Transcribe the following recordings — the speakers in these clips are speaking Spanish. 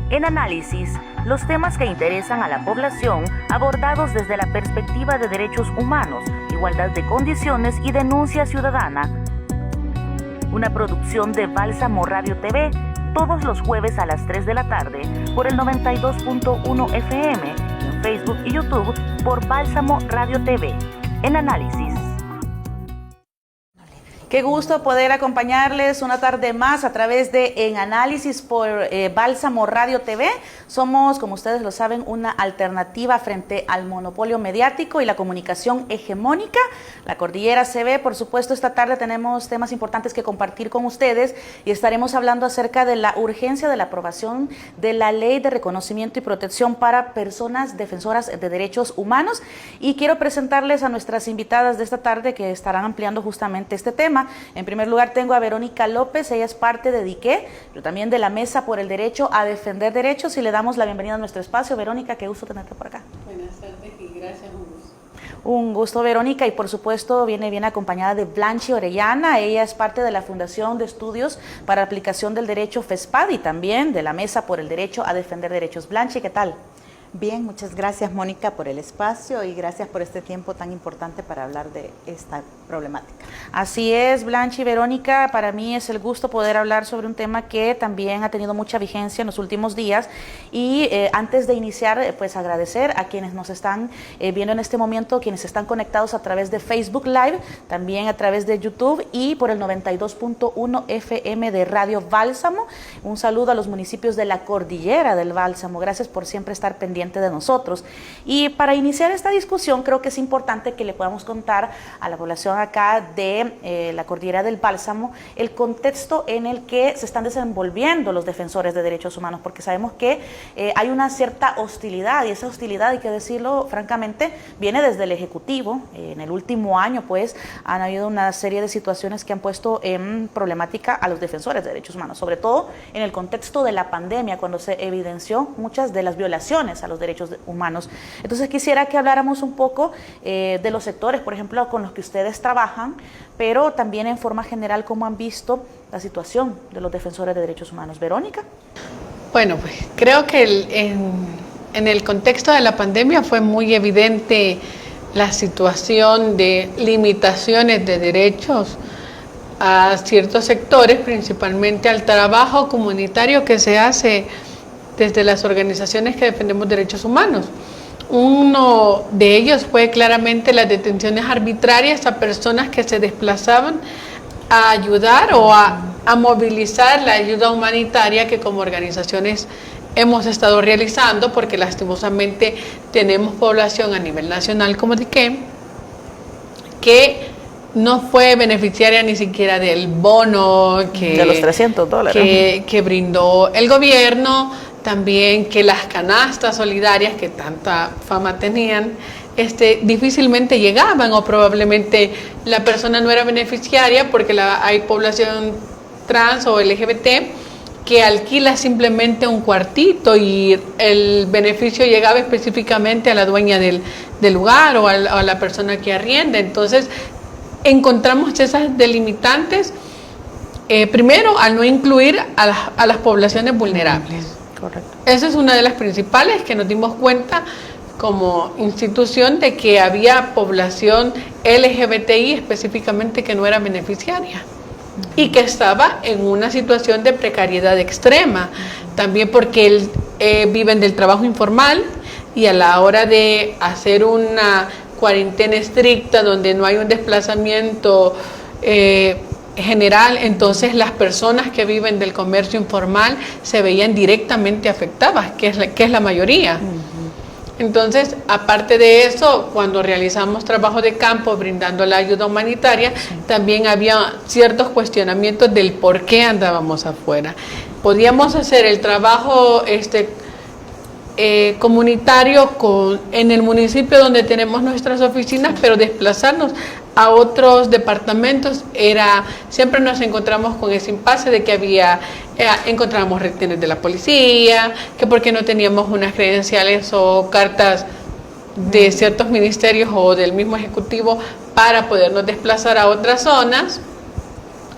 En Análisis, los temas que interesan a la población abordados desde la perspectiva de derechos humanos, igualdad de condiciones y denuncia ciudadana. Una producción de Bálsamo Radio TV, todos los jueves a las 3 de la tarde por el 92.1 FM, en Facebook y YouTube por Bálsamo Radio TV. En Análisis. Qué gusto poder acompañarles una tarde más a través de En Análisis por Bálsamo Radio TV. Somos, como ustedes lo saben, una alternativa frente al monopolio mediático y la comunicación hegemónica. La Cordillera se ve, por supuesto, esta tarde tenemos temas importantes que compartir con ustedes y estaremos hablando acerca de la urgencia de la aprobación de la Ley de Reconocimiento y Protección para Personas Defensoras de Derechos Humanos. Y quiero presentarles a nuestras invitadas de esta tarde que estarán ampliando justamente este tema. En primer lugar tengo a Verónica López, ella es parte de DIQUE, pero también de la Mesa por el Derecho a Defender Derechos, y le damos la bienvenida a nuestro espacio. Verónica, qué gusto tenerte por acá. Buenas tardes y gracias, un gusto. Un gusto, Verónica, y por supuesto viene bien acompañada de Blanchi Orellana. Ella es parte de la Fundación de Estudios para la Aplicación del Derecho FESPAD y también de la Mesa por el Derecho a Defender Derechos. Blanchi, ¿qué tal? Bien, muchas gracias, Mónica, por el espacio y gracias por este tiempo tan importante para hablar de esta problemática. Así es, Blanchi y Verónica, para mí es el gusto poder hablar sobre un tema que también ha tenido mucha vigencia en los últimos días y antes de iniciar, pues agradecer a quienes nos están viendo en este momento, quienes están conectados a través de Facebook Live, también a través de YouTube y por el 92.1 FM de Radio Bálsamo. Un saludo a los municipios de la Cordillera del Bálsamo, gracias por siempre estar pendientes de nosotros. Y para iniciar esta discusión creo que es importante que le podamos contar a la población acá de la Cordillera del Bálsamo el contexto en el que se están desenvolviendo los defensores de derechos humanos, porque sabemos que hay una cierta hostilidad, y esa hostilidad, hay que decirlo francamente, viene desde el Ejecutivo. En el último año pues han habido una serie de situaciones que han puesto en problemática a los defensores de derechos humanos, sobre todo en el contexto de la pandemia, cuando se evidenció muchas de las violaciones a los derechos humanos. Entonces quisiera que habláramos un poco de los sectores, por ejemplo, con los que ustedes trabajan, pero también en forma general, cómo han visto la situación de los defensores de derechos humanos. Verónica. Bueno, pues creo que en el contexto de la pandemia fue muy evidente la situación de limitaciones de derechos a ciertos sectores, principalmente al trabajo comunitario que se hace desde las organizaciones que defendemos derechos humanos. Uno de ellos fue claramente las detenciones arbitrarias a personas que se desplazaban a ayudar o a movilizar la ayuda humanitaria que como organizaciones hemos estado realizando, porque lastimosamente tenemos población a nivel nacional como DIQUE que no fue beneficiaria ni siquiera del bono de los $300 que brindó el gobierno. También que las canastas solidarias que tanta fama tenían, difícilmente llegaban, o probablemente la persona no era beneficiaria porque hay población trans o LGBT que alquila simplemente un cuartito y el beneficio llegaba específicamente a la dueña del lugar o a la persona que arrienda. Entonces encontramos esas delimitantes, primero al no incluir a las poblaciones vulnerables. Correcto. Esa es una de las principales, que nos dimos cuenta como institución de que había población LGBTI específicamente que no era beneficiaria y que estaba en una situación de precariedad extrema, también porque viven del trabajo informal y a la hora de hacer una cuarentena estricta donde no hay un desplazamiento general, entonces las personas que viven del comercio informal se veían directamente afectadas, que es la mayoría. Entonces, aparte de eso, cuando realizamos trabajo de campo brindando la ayuda humanitaria, también había ciertos cuestionamientos del por qué andábamos afuera. Podíamos hacer el trabajo comunitario en el municipio donde tenemos nuestras oficinas, pero desplazarnos a otros departamentos siempre nos encontramos con ese impasse de que encontrábamos retenes de la policía, que porque no teníamos unas credenciales o cartas de ciertos ministerios o del mismo ejecutivo para podernos desplazar a otras zonas.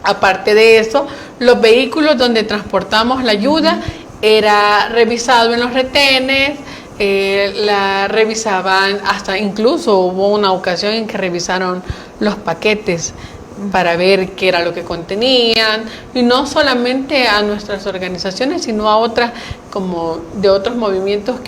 Aparte de eso, los vehículos donde transportamos la ayuda era revisado en los retenes, la revisaban, hasta incluso hubo una ocasión en que revisaron los paquetes para ver qué era lo que contenían, y no solamente a nuestras organizaciones, sino a otras, como de otros movimientos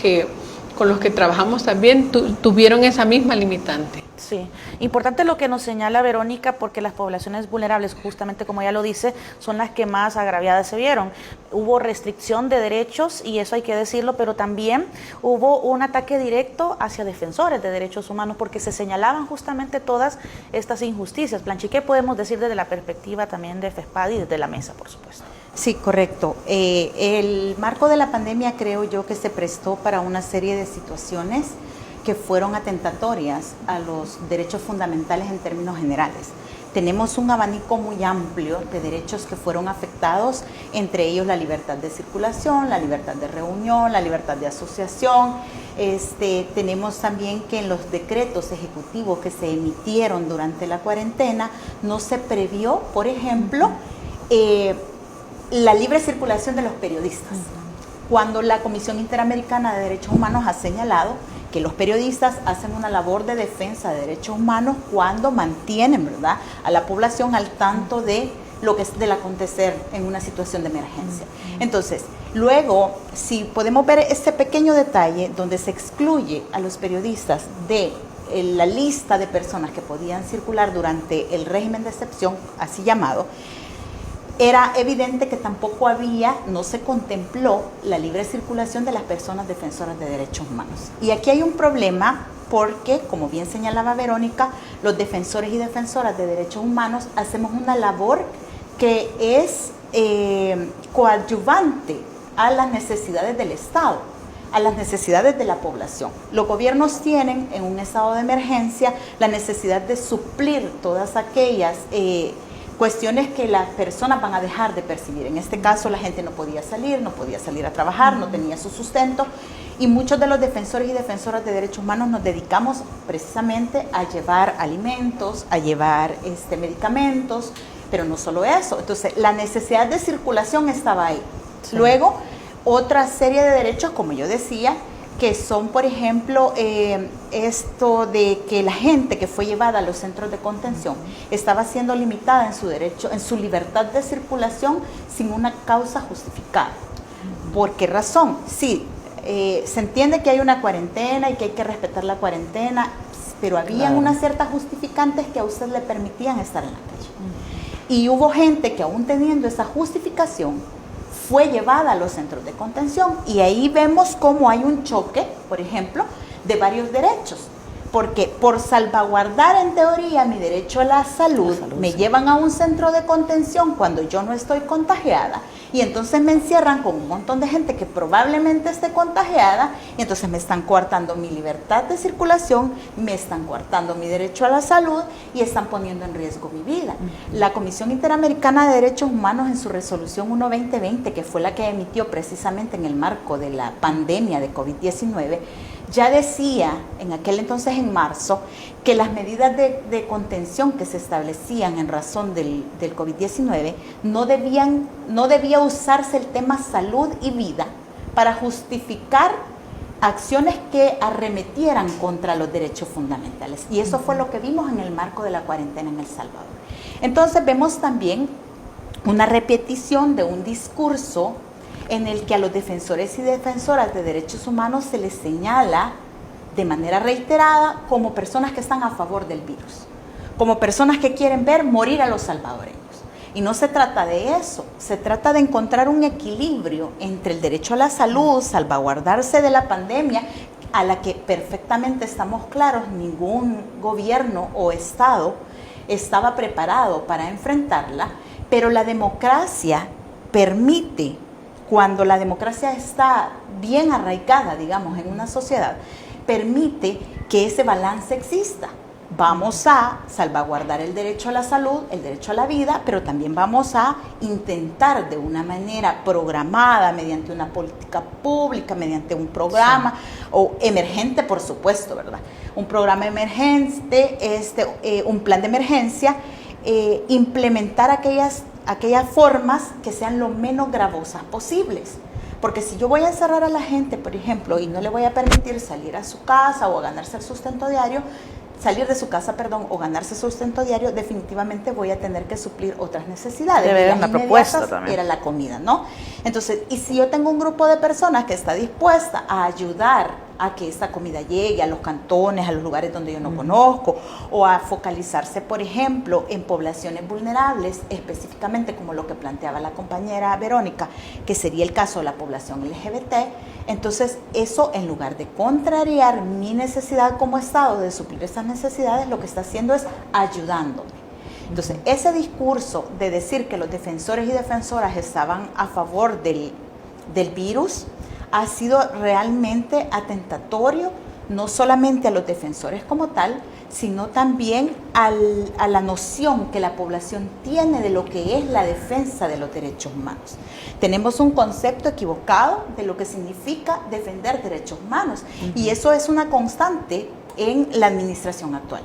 con los que trabajamos también, tuvieron esa misma limitante. Sí, importante lo que nos señala Verónica, porque las poblaciones vulnerables, justamente como ella lo dice, son las que más agraviadas se vieron. Hubo restricción de derechos, y eso hay que decirlo, pero también hubo un ataque directo hacia defensores de derechos humanos, porque se señalaban justamente todas estas injusticias. Blanchi, ¿qué podemos decir desde la perspectiva también de FESPAD y desde la mesa, por supuesto? Sí, correcto. El marco de la pandemia creo yo que se prestó para una serie de situaciones que fueron atentatorias a los derechos fundamentales en términos generales. Tenemos un abanico muy amplio de derechos que fueron afectados, entre ellos la libertad de circulación, la libertad de reunión, la libertad de asociación. Tenemos también que en los decretos ejecutivos que se emitieron durante la cuarentena no se previó, por ejemplo, la libre circulación de los periodistas. Cuando la Comisión Interamericana de Derechos Humanos ha señalado que los periodistas hacen una labor de defensa de derechos humanos cuando mantienen, ¿verdad?, a la población al tanto de lo que es del acontecer en una situación de emergencia. Entonces, luego, si podemos ver este pequeño detalle donde se excluye a los periodistas de la lista de personas que podían circular durante el régimen de excepción, así llamado, era evidente que tampoco no se contempló la libre circulación de las personas defensoras de derechos humanos. Y aquí hay un problema porque, como bien señalaba Verónica, los defensores y defensoras de derechos humanos hacemos una labor que es coadyuvante a las necesidades del Estado, a las necesidades de la población. Los gobiernos tienen en un estado de emergencia la necesidad de suplir todas aquellas cuestiones que las personas van a dejar de percibir. En este caso, la gente no podía salir a trabajar, no tenía su sustento, y muchos de los defensores y defensoras de derechos humanos nos dedicamos precisamente a llevar alimentos, a llevar medicamentos, pero no solo eso. Entonces, la necesidad de circulación estaba ahí. Sí. Luego, otra serie de derechos, como yo decía, que son, por ejemplo, esto de que la gente que fue llevada a los centros de contención estaba siendo limitada en su derecho, en su libertad de circulación sin una causa justificada. ¿Por qué razón? Sí, se entiende que hay una cuarentena y que hay que respetar la cuarentena, pero habían unas ciertas justificantes que a usted le permitían estar en la calle. Y hubo gente que, aún teniendo esa justificación, fue llevada a los centros de contención, y ahí vemos cómo hay un choque, por ejemplo, de varios derechos, porque por salvaguardar en teoría mi derecho a la salud me llevan a un centro de contención cuando yo no estoy contagiada, y entonces me encierran con un montón de gente que probablemente esté contagiada, y entonces me están coartando mi libertad de circulación, me están coartando mi derecho a la salud y están poniendo en riesgo mi vida. La Comisión Interamericana de Derechos Humanos, en su resolución 1/2020, que fue la que emitió precisamente en el marco de la pandemia de COVID-19, ya decía en aquel entonces, en marzo, que las medidas de contención que se establecían en razón del COVID-19 no debía usarse el tema salud y vida para justificar acciones que arremetieran contra los derechos fundamentales. Y eso fue lo que vimos en el marco de la cuarentena en El Salvador. Entonces vemos también una repetición de un discurso en el que a los defensores y defensoras de derechos humanos se les señala de manera reiterada como personas que están a favor del virus, como personas que quieren ver morir a los salvadoreños. Y no se trata de eso, se trata de encontrar un equilibrio entre el derecho a la salud, salvaguardarse de la pandemia, a la que perfectamente estamos claros, ningún gobierno o Estado estaba preparado para enfrentarla, pero la democracia permite, cuando la democracia está bien arraigada, digamos, en una sociedad, permite que ese balance exista. Vamos a salvaguardar el derecho a la salud, el derecho a la vida, pero también vamos a intentar de una manera programada, mediante una política pública, mediante un programa, o emergente, por supuesto, ¿verdad? Un programa emergente, un plan de emergencia, implementar aquellas formas que sean lo menos gravosas posibles, Porque si yo voy a encerrar a la gente, por ejemplo, y no le voy a permitir salir a su casa o a ganarse el sustento diario, salir de su casa, perdón, o ganarse sustento diario, definitivamente voy a tener que suplir otras necesidades. Debe haber una propuesta también. Era la comida, ¿no? Entonces, y si yo tengo un grupo de personas que está dispuesta a ayudar a que esta comida llegue a los cantones, a los lugares donde yo no conozco, o a focalizarse, por ejemplo, en poblaciones vulnerables, específicamente como lo que planteaba la compañera Verónica, que sería el caso de la población LGBT, entonces eso, en lugar de contrariar mi necesidad como Estado de suplir esas necesidades, lo que está haciendo es ayudándome. Entonces, ese discurso de decir que los defensores y defensoras estaban a favor del virus ha sido realmente atentatorio, no solamente a los defensores como tal, sino también a la noción que la población tiene de lo que es la defensa de los derechos humanos. Tenemos un concepto equivocado de lo que significa defender derechos humanos, y eso es una constante en la administración actual.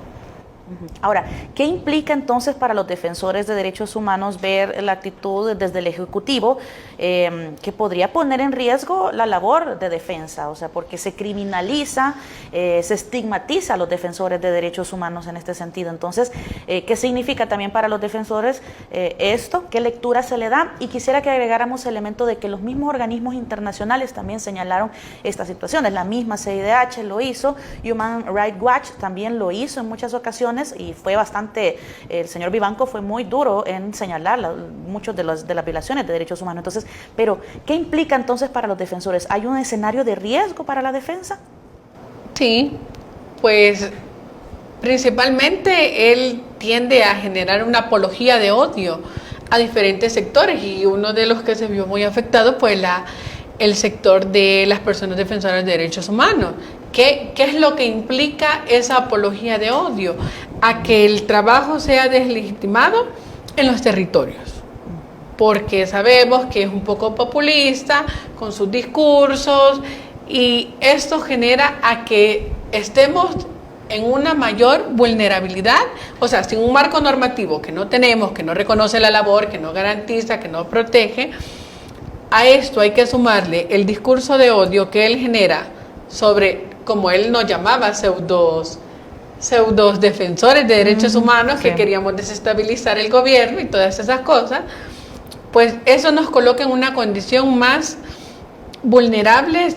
Ahora, ¿qué implica entonces para los defensores de derechos humanos ver la actitud desde el Ejecutivo que podría poner en riesgo la labor de defensa? O sea, porque se criminaliza, se estigmatiza a los defensores de derechos humanos en este sentido. Entonces, ¿qué significa también para los defensores esto? ¿Qué lectura se le da? Y quisiera que agregáramos el elemento de que los mismos organismos internacionales también señalaron estas situaciones. La misma CIDH lo hizo, Human Rights Watch también lo hizo en muchas ocasiones, y fue bastante, el señor Vivanco fue muy duro en señalar muchos de las violaciones de derechos humanos. Entonces, pero ¿qué implica entonces para los defensores? ¿Hay un escenario de riesgo para la defensa? Sí, pues principalmente él tiende a generar una apología de odio a diferentes sectores, y uno de los que se vio muy afectado fue el sector de las personas defensoras de derechos humanos. ¿Qué es lo que implica esa apología de odio? A que el trabajo sea deslegitimado en los territorios, porque sabemos que es un poco populista con sus discursos, y esto genera a que estemos en una mayor vulnerabilidad, o sea, sin un marco normativo que no tenemos, que no reconoce la labor, que no garantiza, que no protege. A esto hay que sumarle el discurso de odio que él genera sobre, como él nos llamaba, pseudos defensores de derechos humanos, que queríamos desestabilizar el gobierno y todas esas cosas. Pues eso nos coloca en una condición más vulnerable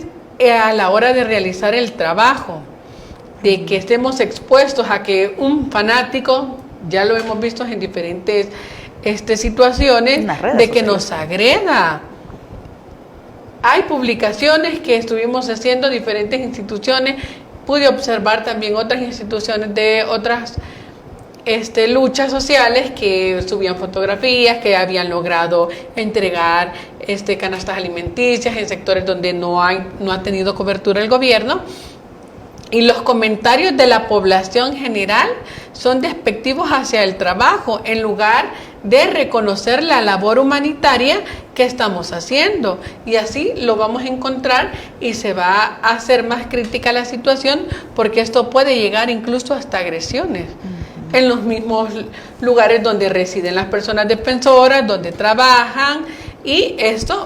a la hora de realizar el trabajo, de que estemos expuestos a que un fanático, ya lo hemos visto en diferentes situaciones, de que nos agreda. Hay publicaciones que estuvimos haciendo diferentes instituciones, pude observar también otras instituciones de otras luchas sociales que subían fotografías, que habían logrado entregar canastas alimenticias en sectores donde no ha tenido cobertura el gobierno. Y los comentarios de la población general son despectivos hacia el trabajo, en lugar de reconocer la labor humanitaria que estamos haciendo. Y así lo vamos a encontrar, y se va a hacer más crítica la situación, porque esto puede llegar incluso hasta agresiones en los mismos lugares donde residen las personas defensoras, donde trabajan, y esto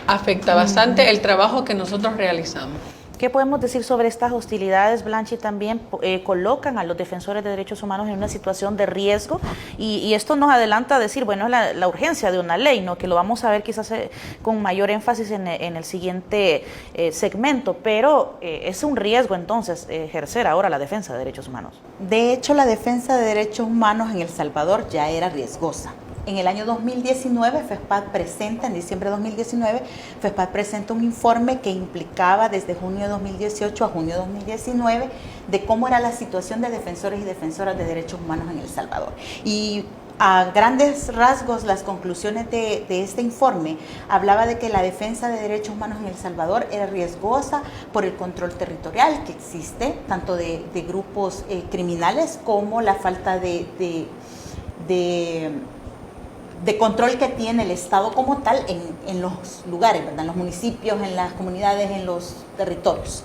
afecta bastante el trabajo que nosotros realizamos. ¿Qué podemos decir sobre estas hostilidades, Blanchi? También colocan a los defensores de derechos humanos en una situación de riesgo, y esto nos adelanta a decir, bueno, es la urgencia de una ley, ¿no? Que lo vamos a ver quizás con mayor énfasis en el siguiente segmento, pero es un riesgo entonces ejercer ahora la defensa de derechos humanos. De hecho, la defensa de derechos humanos en El Salvador ya era riesgosa. En el año 2019, FESPAD presenta, en diciembre de 2019, FESPAD presenta un informe que implicaba desde junio de 2018 a junio de 2019 de cómo era la situación de defensores y defensoras de derechos humanos en El Salvador. Y a grandes rasgos, las conclusiones de este informe hablaba de que la defensa de derechos humanos en El Salvador era riesgosa por el control territorial que existe, tanto de grupos criminales, como la falta de control que tiene el Estado como tal en los lugares, ¿verdad? En los municipios, en las comunidades, en los territorios.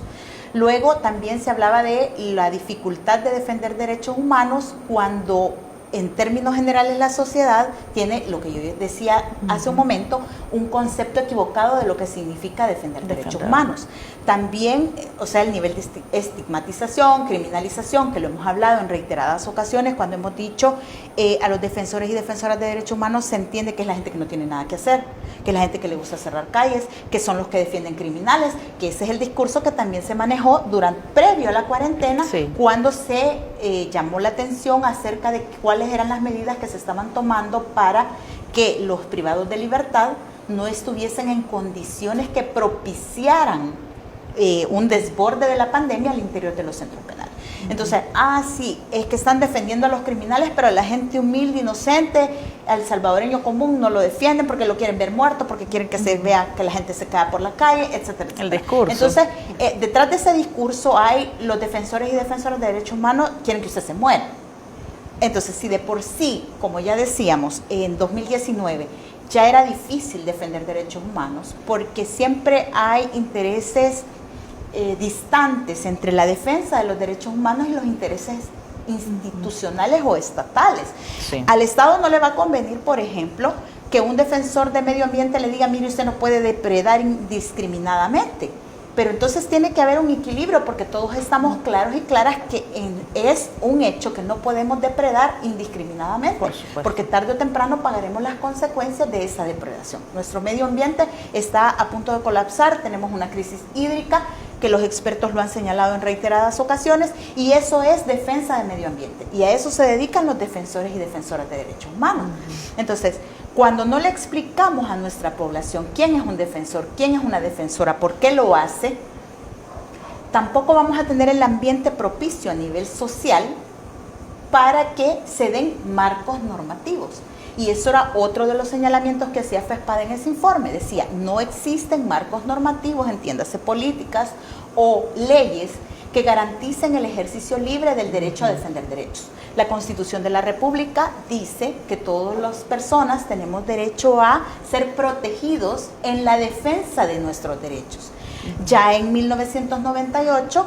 Luego también se hablaba de la dificultad de defender derechos humanos cuando en términos generales la sociedad tiene, lo que yo decía hace un momento, un concepto equivocado de lo que significa defender derechos humanos. También, o sea, el nivel de estigmatización, criminalización, que lo hemos hablado en reiteradas ocasiones cuando hemos dicho a los defensores y defensoras de derechos humanos se entiende que es la gente que no tiene nada que hacer, que es la gente que le gusta cerrar calles, que son los que defienden criminales, que ese es el discurso que también se manejó previo a la cuarentena, cuando se llamó la atención acerca de cuáles eran las medidas que se estaban tomando para que los privados de libertad no estuviesen en condiciones que propiciaran un desborde de la pandemia al interior de los centros penales. Entonces, sí, es que están defendiendo a los criminales, pero a la gente humilde, inocente, al salvadoreño común no lo defienden porque lo quieren ver muerto, porque quieren que se vea que la gente se cae por la calle, etcétera, etcétera. El discurso. Entonces, detrás de ese discurso hay los defensores y defensoras de derechos humanos quieren que usted se muera. Entonces, si de por sí, como ya decíamos, en 2019 ya era difícil defender derechos humanos, porque siempre hay intereses distantes entre la defensa de los derechos humanos y los intereses institucionales o estatales. Sí. Al Estado no le va a convenir, por ejemplo, que un defensor de medio ambiente le diga, mire, usted no puede depredar indiscriminadamente. Pero entonces tiene que haber un equilibrio porque todos estamos claros y claras que es un hecho que no podemos depredar indiscriminadamente, porque tarde o temprano pagaremos las consecuencias de esa depredación. Nuestro medio ambiente está a punto de colapsar, tenemos una crisis hídrica que los expertos lo han señalado en reiteradas ocasiones y eso es defensa del medio ambiente y a eso se dedican los defensores y defensoras de derechos humanos. Entonces, cuando no le explicamos a nuestra población quién es un defensor, quién es una defensora, por qué lo hace, tampoco vamos a tener el ambiente propicio a nivel social para que se den marcos normativos. Y eso era otro de los señalamientos que hacía FESPAD en ese informe. Decía, no existen marcos normativos, entiéndase políticas o leyes que garanticen el ejercicio libre del derecho a defender derechos. La Constitución de la República dice que todas las personas tenemos derecho a ser protegidos en la defensa de nuestros derechos. Ya en 1998,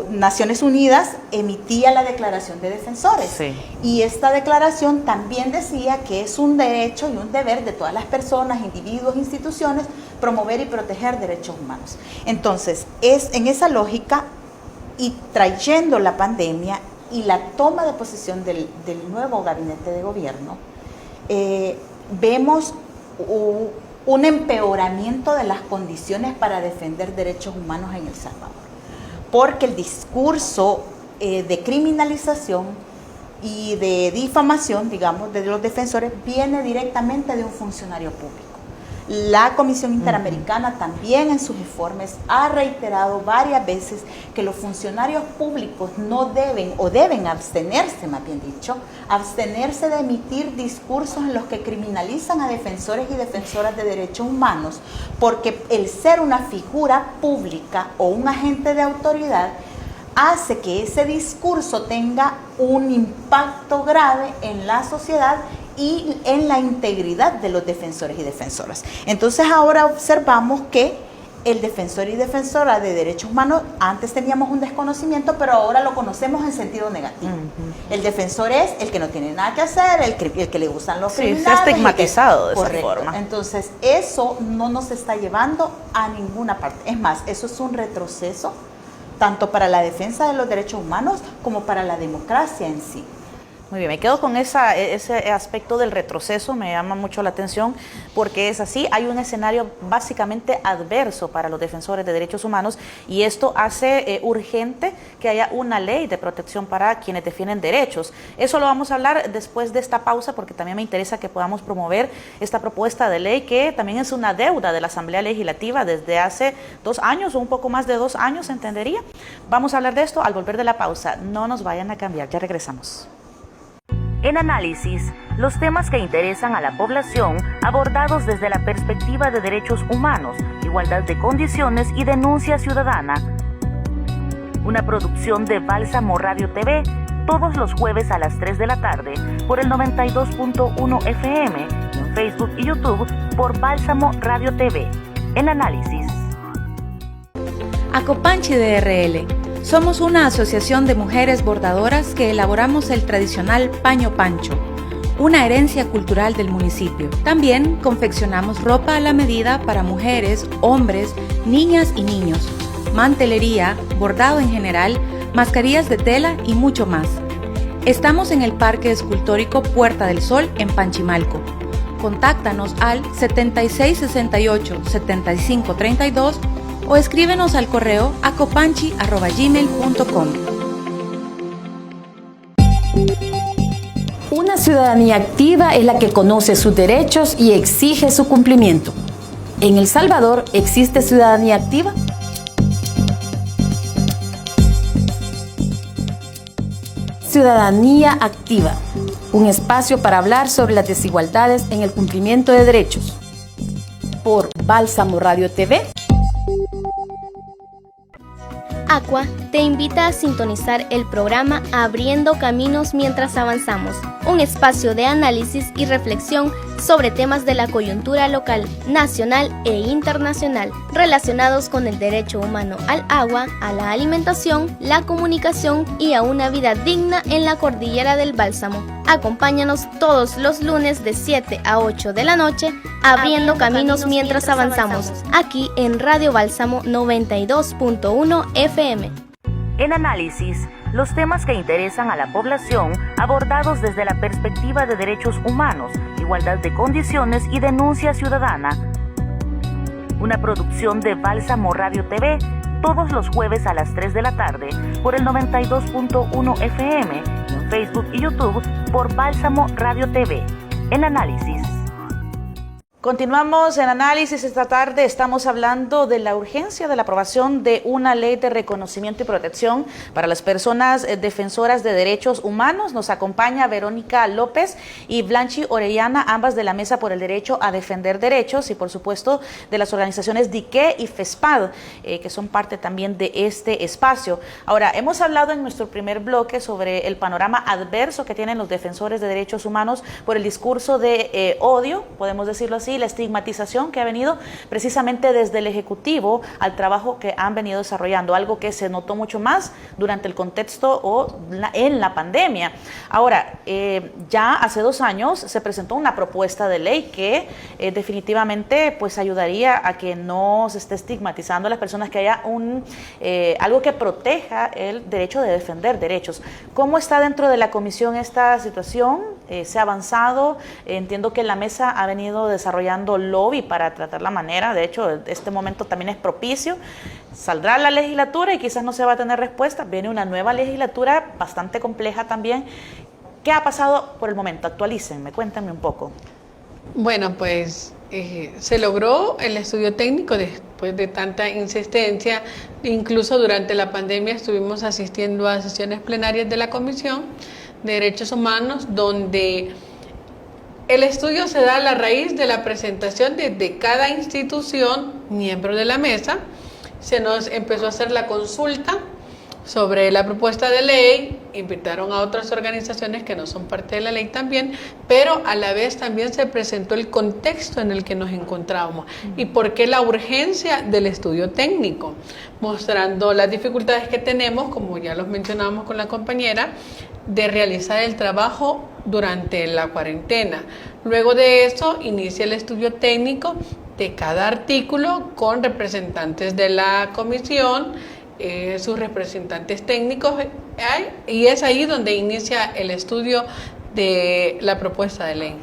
Naciones Unidas emitía la Declaración de Defensores. Sí. Y esta declaración también decía que es un derecho y un deber de todas las personas, individuos, instituciones, promover y proteger derechos humanos. Entonces, es en esa lógica y trayendo la pandemia y la toma de posesión del nuevo gabinete de gobierno, vemos un empeoramiento de las condiciones para defender derechos humanos en El Salvador. Porque el discurso de criminalización y de difamación, digamos, de los defensores viene directamente de un funcionario público. La Comisión Interamericana también en sus informes ha reiterado varias veces que los funcionarios públicos no deben, o deben abstenerse, más bien dicho, abstenerse de emitir discursos en los que criminalizan a defensores y defensoras de derechos humanos, porque el ser una figura pública o un agente de autoridad hace que ese discurso tenga un impacto grave en la sociedad y en la integridad de los defensores y defensoras. Entonces ahora observamos que el defensor y defensora de derechos humanos, antes teníamos un desconocimiento, pero ahora lo conocemos en sentido negativo. El defensor es el que no tiene nada que hacer, el que le gustan los criminales. Se ha estigmatizado de esa forma. Entonces eso no nos está llevando a ninguna parte. Es más, eso es un retroceso tanto para la defensa de los derechos humanos como para la democracia en sí. Muy bien, me quedo con ese aspecto del retroceso, me llama mucho la atención porque es así, hay un escenario básicamente adverso para los defensores de derechos humanos y esto hace urgente que haya una ley de protección para quienes defienden derechos. Eso lo vamos a hablar después de esta pausa porque también me interesa que podamos promover esta propuesta de ley que también es una deuda de la Asamblea Legislativa desde hace 2 años o un poco más de 2 años, entendería. Vamos a hablar de esto al volver de la pausa, no nos vayan a cambiar, ya regresamos. En Análisis, los temas que interesan a la población abordados desde la perspectiva de derechos humanos, igualdad de condiciones y denuncia ciudadana. Una producción de Bálsamo Radio TV, todos los jueves a las 3 de la tarde por el 92.1 FM, en Facebook y YouTube por Bálsamo Radio TV. En Análisis. Acopanchi DRL. Somos una asociación de mujeres bordadoras que elaboramos el tradicional paño pancho, una herencia cultural del municipio. También confeccionamos ropa a la medida para mujeres, hombres, niñas y niños, mantelería, bordado en general, mascarillas de tela y mucho más. Estamos en el Parque Escultórico Puerta del Sol en Panchimalco. Contáctanos al 7668-7532 o escríbenos al correo acopanchi@gmail.com. Una ciudadanía activa es la que conoce sus derechos y exige su cumplimiento. ¿En El Salvador existe ciudadanía activa? Ciudadanía Activa, un espacio para hablar sobre las desigualdades en el cumplimiento de derechos. Por Bálsamo Radio TV. Aqua te invita a sintonizar el programa Abriendo Caminos Mientras Avanzamos, un espacio de análisis y reflexión sobre temas de la coyuntura local, nacional e internacional relacionados con el derecho humano al agua, a la alimentación, la comunicación y a una vida digna en la cordillera del Bálsamo. Acompáñanos todos los lunes de 7 a 8 de la noche, abriendo caminos mientras avanzamos, aquí en Radio Bálsamo 92.1 FM. En Análisis, los temas que interesan a la población abordados desde la perspectiva de derechos humanos, igualdad de condiciones y denuncia ciudadana. Una producción de Bálsamo Radio TV, todos los jueves a las 3 de la tarde por el 92.1 FM, en Facebook y YouTube por Bálsamo Radio TV. En Análisis. Continuamos en Análisis. Esta tarde estamos hablando de la urgencia de la aprobación de una ley de reconocimiento y protección para las personas defensoras de derechos humanos. Nos acompaña Verónica López y Blanchi Orellana, ambas de la Mesa por el Derecho a Defender Derechos y por supuesto de las organizaciones DICE y FESPAD, que son parte también de este espacio. Ahora, hemos hablado en nuestro primer bloque sobre el panorama adverso que tienen los defensores de derechos humanos por el discurso de odio, podemos decirlo así, la estigmatización que ha venido precisamente desde el Ejecutivo al trabajo que han venido desarrollando, algo que se notó mucho más durante el contexto o en la pandemia. Ahora, ya hace 2 años se presentó una propuesta de ley que definitivamente pues ayudaría a que no se esté estigmatizando a las personas, que haya algo que proteja el derecho de defender derechos. ¿Cómo está dentro de la comisión esta situación? ¿Se ha avanzado? Entiendo que la mesa ha venido desarrollando lobby para tratar la manera. De hecho, este momento también es propicio. Saldrá la legislatura y quizás no se va a tener respuesta. Viene una nueva legislatura bastante compleja también. ¿Qué ha pasado por el momento? Actualícenme, cuéntenme un poco. Bueno, pues se logró el estudio técnico después de tanta insistencia. Incluso durante la pandemia estuvimos asistiendo a sesiones plenarias de la Comisión de Derechos Humanos, donde el estudio se da a la raíz de la presentación de cada institución, miembro de la mesa. Se nos empezó a hacer la consulta sobre la propuesta de ley, invitaron a otras organizaciones que no son parte de la ley también, pero a la vez también se presentó el contexto en el que nos encontrábamos y por qué la urgencia del estudio técnico, mostrando las dificultades que tenemos, como ya los mencionábamos con la compañera, de realizar el trabajo durante la cuarentena. Luego de eso inicia el estudio técnico de cada artículo con representantes de la comisión, sus representantes técnicos, y es ahí donde inicia el estudio de la propuesta de ley.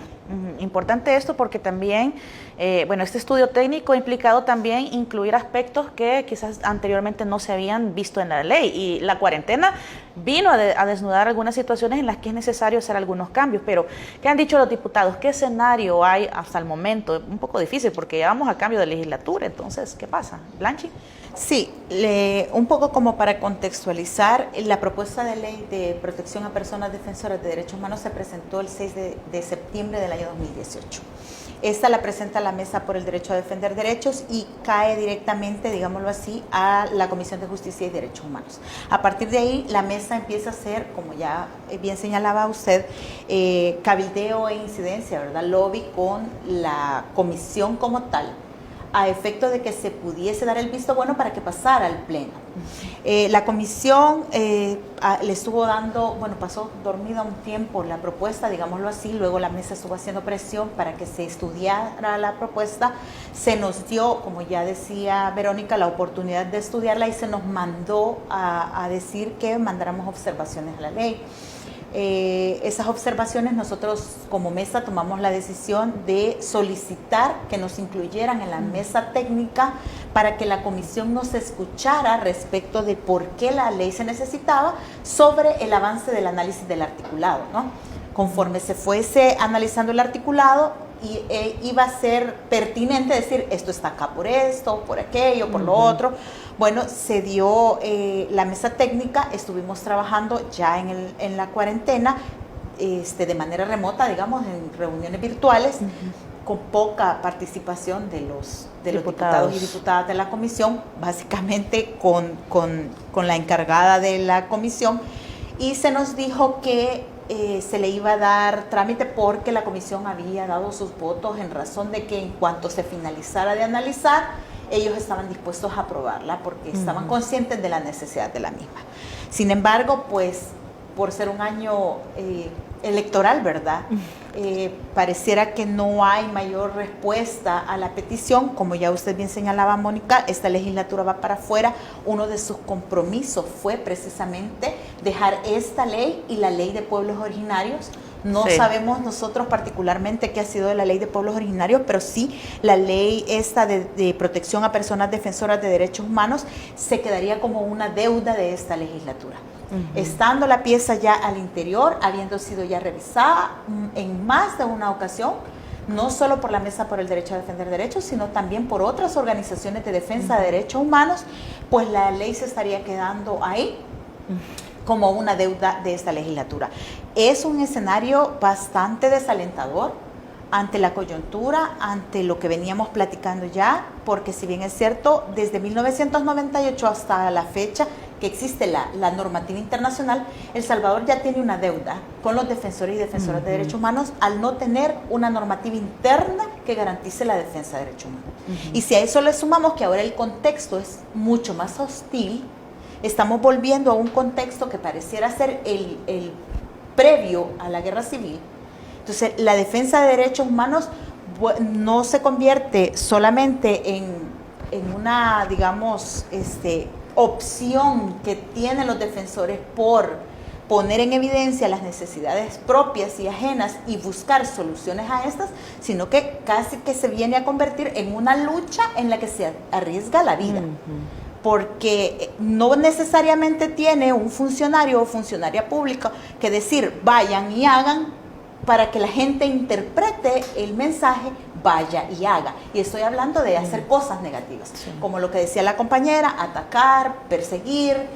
Importante esto porque también, este estudio técnico ha implicado también incluir aspectos que quizás anteriormente no se habían visto en la ley, y la cuarentena vino a desnudar algunas situaciones en las que es necesario hacer algunos cambios. Pero, ¿qué han dicho los diputados? ¿Qué escenario hay hasta el momento? Un poco difícil porque ya vamos a cambio de legislatura, entonces, ¿qué pasa? ¿Blanchi? Sí, un poco como para contextualizar, la propuesta de ley de protección a personas defensoras de derechos humanos se presentó el 6 de septiembre del año 2018. Esta la presenta la Mesa por el Derecho a Defender Derechos y cae directamente, digámoslo así, a la Comisión de Justicia y Derechos Humanos. A partir de ahí, la Mesa empieza a hacer, como ya bien señalaba usted, cabildeo e incidencia, ¿verdad? Lobby con la comisión como tal, a efecto de que se pudiese dar el visto bueno para que pasara al Pleno. La comisión le estuvo dando, bueno, pasó dormida un tiempo la propuesta, digámoslo así, luego la mesa estuvo haciendo presión para que se estudiara la propuesta, se nos dio, como ya decía Verónica, la oportunidad de estudiarla y se nos mandó a decir que mandáramos observaciones a la ley. Esas observaciones nosotros como mesa tomamos la decisión de solicitar que nos incluyeran en la mesa técnica para que la comisión nos escuchara respecto de por qué la ley se necesitaba sobre el avance del análisis del articulado, ¿no? Conforme se fuese analizando el articulado, iba a ser pertinente decir esto está acá por esto, por aquello, por lo otro. Bueno, se dio la mesa técnica, estuvimos trabajando ya en la cuarentena, de manera remota, digamos, en reuniones virtuales, con poca participación de los diputados y diputadas de la comisión, básicamente con la encargada de la comisión, y se nos dijo que se le iba a dar trámite porque la comisión había dado sus votos en razón de que en cuanto se finalizara de analizar, ellos estaban dispuestos a aprobarla porque estaban conscientes de la necesidad de la misma. Sin embargo, pues por ser un año electoral, ¿verdad? Pareciera que no hay mayor respuesta a la petición. Como ya usted bien señalaba, Mónica, esta legislatura va para afuera. Uno de sus compromisos fue precisamente dejar esta ley y la ley de pueblos originarios. No sabemos nosotros particularmente qué ha sido de la ley de pueblos originarios, pero sí la ley esta de protección a personas defensoras de derechos humanos se quedaría como una deuda de esta legislatura. Estando la pieza ya al interior, habiendo sido ya revisada en más de una ocasión, no solo por la Mesa por el Derecho a Defender Derechos, sino también por otras organizaciones de defensa de derechos humanos, pues la ley se estaría quedando ahí como una deuda de esta legislatura. Es un escenario bastante desalentador ante la coyuntura, ante lo que veníamos platicando ya, porque si bien es cierto, desde 1998 hasta la fecha que existe la normativa internacional, El Salvador ya tiene una deuda con los defensores y defensoras de derechos humanos al no tener una normativa interna que garantice la defensa de derechos humanos. Y si a eso le sumamos que ahora el contexto es mucho más hostil, estamos volviendo a un contexto que pareciera ser el previo a la guerra civil. Entonces, la defensa de derechos humanos no se convierte solamente en una, digamos, opción que tienen los defensores por poner en evidencia las necesidades propias y ajenas y buscar soluciones a estas, sino que casi que se viene a convertir en una lucha en la que se arriesga la vida. Porque no necesariamente tiene un funcionario o funcionaria pública que decir vayan y hagan para que la gente interprete el mensaje, vaya y haga. Y estoy hablando de hacer cosas negativas, como lo que decía la compañera, atacar, perseguir,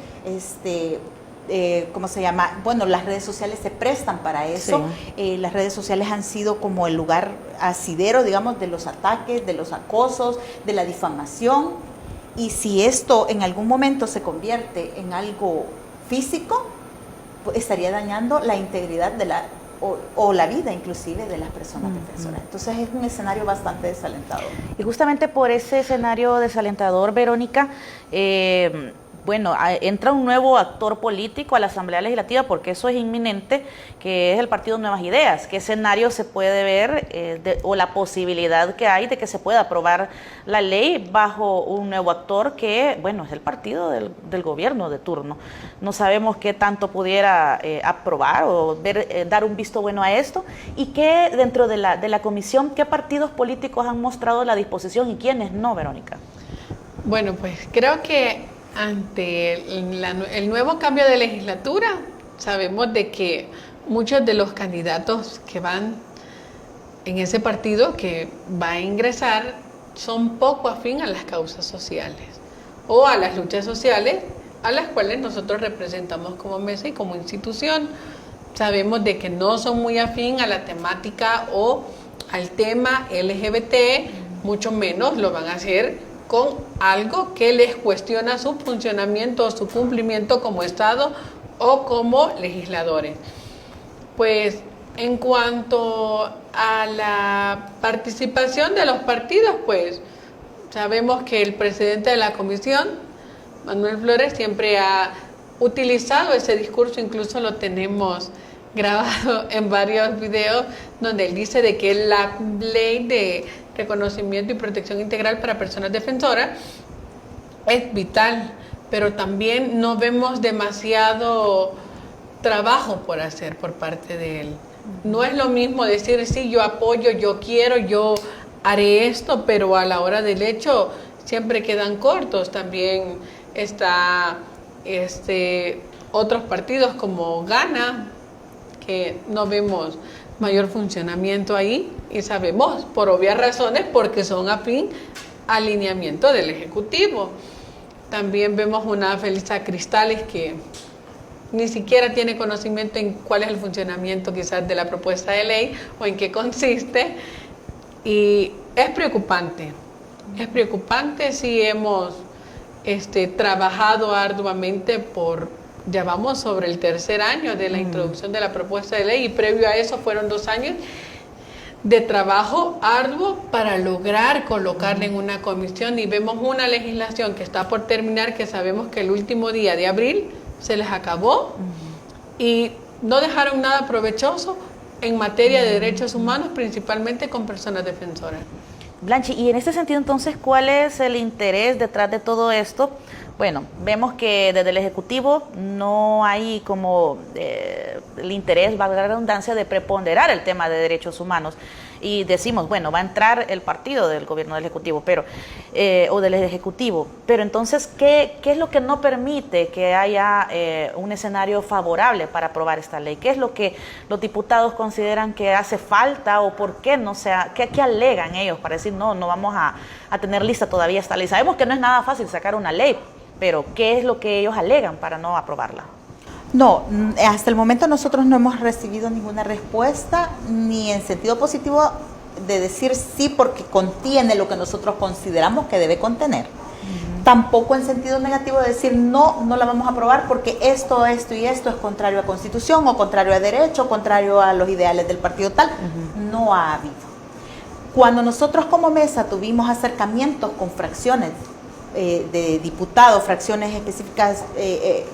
¿cómo se llama? Bueno, las redes sociales se prestan para eso. Las redes sociales han sido como el lugar asidero, digamos, de los ataques, de los acosos, de la difamación. Y si esto en algún momento se convierte en algo físico, pues estaría dañando la integridad de o la vida inclusive de las personas defensoras. Entonces es un escenario bastante desalentador. Y justamente por ese escenario desalentador, Verónica, bueno, entra un nuevo actor político a la Asamblea Legislativa, porque eso es inminente, que es el Partido Nuevas Ideas. ¿Qué escenario se puede ver o la posibilidad que hay de que se pueda aprobar la ley bajo un nuevo actor que, bueno, es el partido del gobierno de turno? No sabemos qué tanto pudiera aprobar o dar un visto bueno a esto, y que dentro de la comisión, ¿qué partidos políticos han mostrado la disposición y quiénes no, Verónica? Bueno, pues creo que ante el nuevo cambio de legislatura, sabemos de que muchos de los candidatos que van en ese partido que va a ingresar son poco afín a las causas sociales o a las luchas sociales a las cuales nosotros representamos como mesa y como institución. Sabemos de que no son muy afín a la temática o al tema LGBT, mucho menos lo van a hacer con algo que les cuestiona su funcionamiento o su cumplimiento como Estado o como legisladores. Pues en cuanto a la participación de los partidos, pues Sabemos que el presidente de la comisión, Manuel Flores, siempre ha utilizado ese discurso, incluso lo tenemos grabado en varios videos, donde él dice de que la ley de reconocimiento y protección integral para personas defensoras es vital, pero también no vemos demasiado trabajo por hacer por parte de él. No es lo mismo decir, sí, yo apoyo, yo quiero, yo haré esto, pero a la hora del hecho siempre quedan cortos. También está otros partidos como Gana, que no vemos mayor funcionamiento ahí, y sabemos por obvias razones porque son afín al alineamiento del Ejecutivo. También vemos una Felisa Cristales que ni siquiera tiene conocimiento en cuál es el funcionamiento quizás de la propuesta de ley o en qué consiste, y es preocupante. Es preocupante. Si hemos trabajado arduamente ya vamos sobre el tercer año de la introducción de la propuesta de ley, y previo a eso fueron 2 años de trabajo arduo para lograr colocarla en una comisión, y vemos una legislación que está por terminar, que sabemos que el último día de abril se les acabó y no dejaron nada provechoso en materia de derechos humanos, principalmente con personas defensoras. Blanchi, y en este sentido entonces, ¿cuál es el interés detrás de todo esto? Bueno, vemos que desde el Ejecutivo no hay como el interés, valga la redundancia, de preponderar el tema de derechos humanos. Y decimos, bueno, va a entrar el partido del gobierno del Ejecutivo, o del Ejecutivo. Pero entonces, ¿qué es lo que no permite que haya un escenario favorable para aprobar esta ley? ¿Qué es lo que los diputados consideran que hace falta, o por qué no sea, qué alegan ellos para decir, no vamos a tener lista todavía esta ley? Sabemos que no es nada fácil sacar una ley, pero ¿qué es lo que ellos alegan para no aprobarla? No, hasta el momento nosotros no hemos recibido ninguna respuesta, ni en sentido positivo de decir sí porque contiene lo que nosotros consideramos que debe contener. Tampoco en sentido negativo de decir no la vamos a aprobar porque esto y esto es contrario a Constitución, o contrario a derecho, o contrario a los ideales del partido tal. No ha habido. Cuando nosotros como mesa tuvimos acercamientos con fracciones de diputados, fracciones específicas,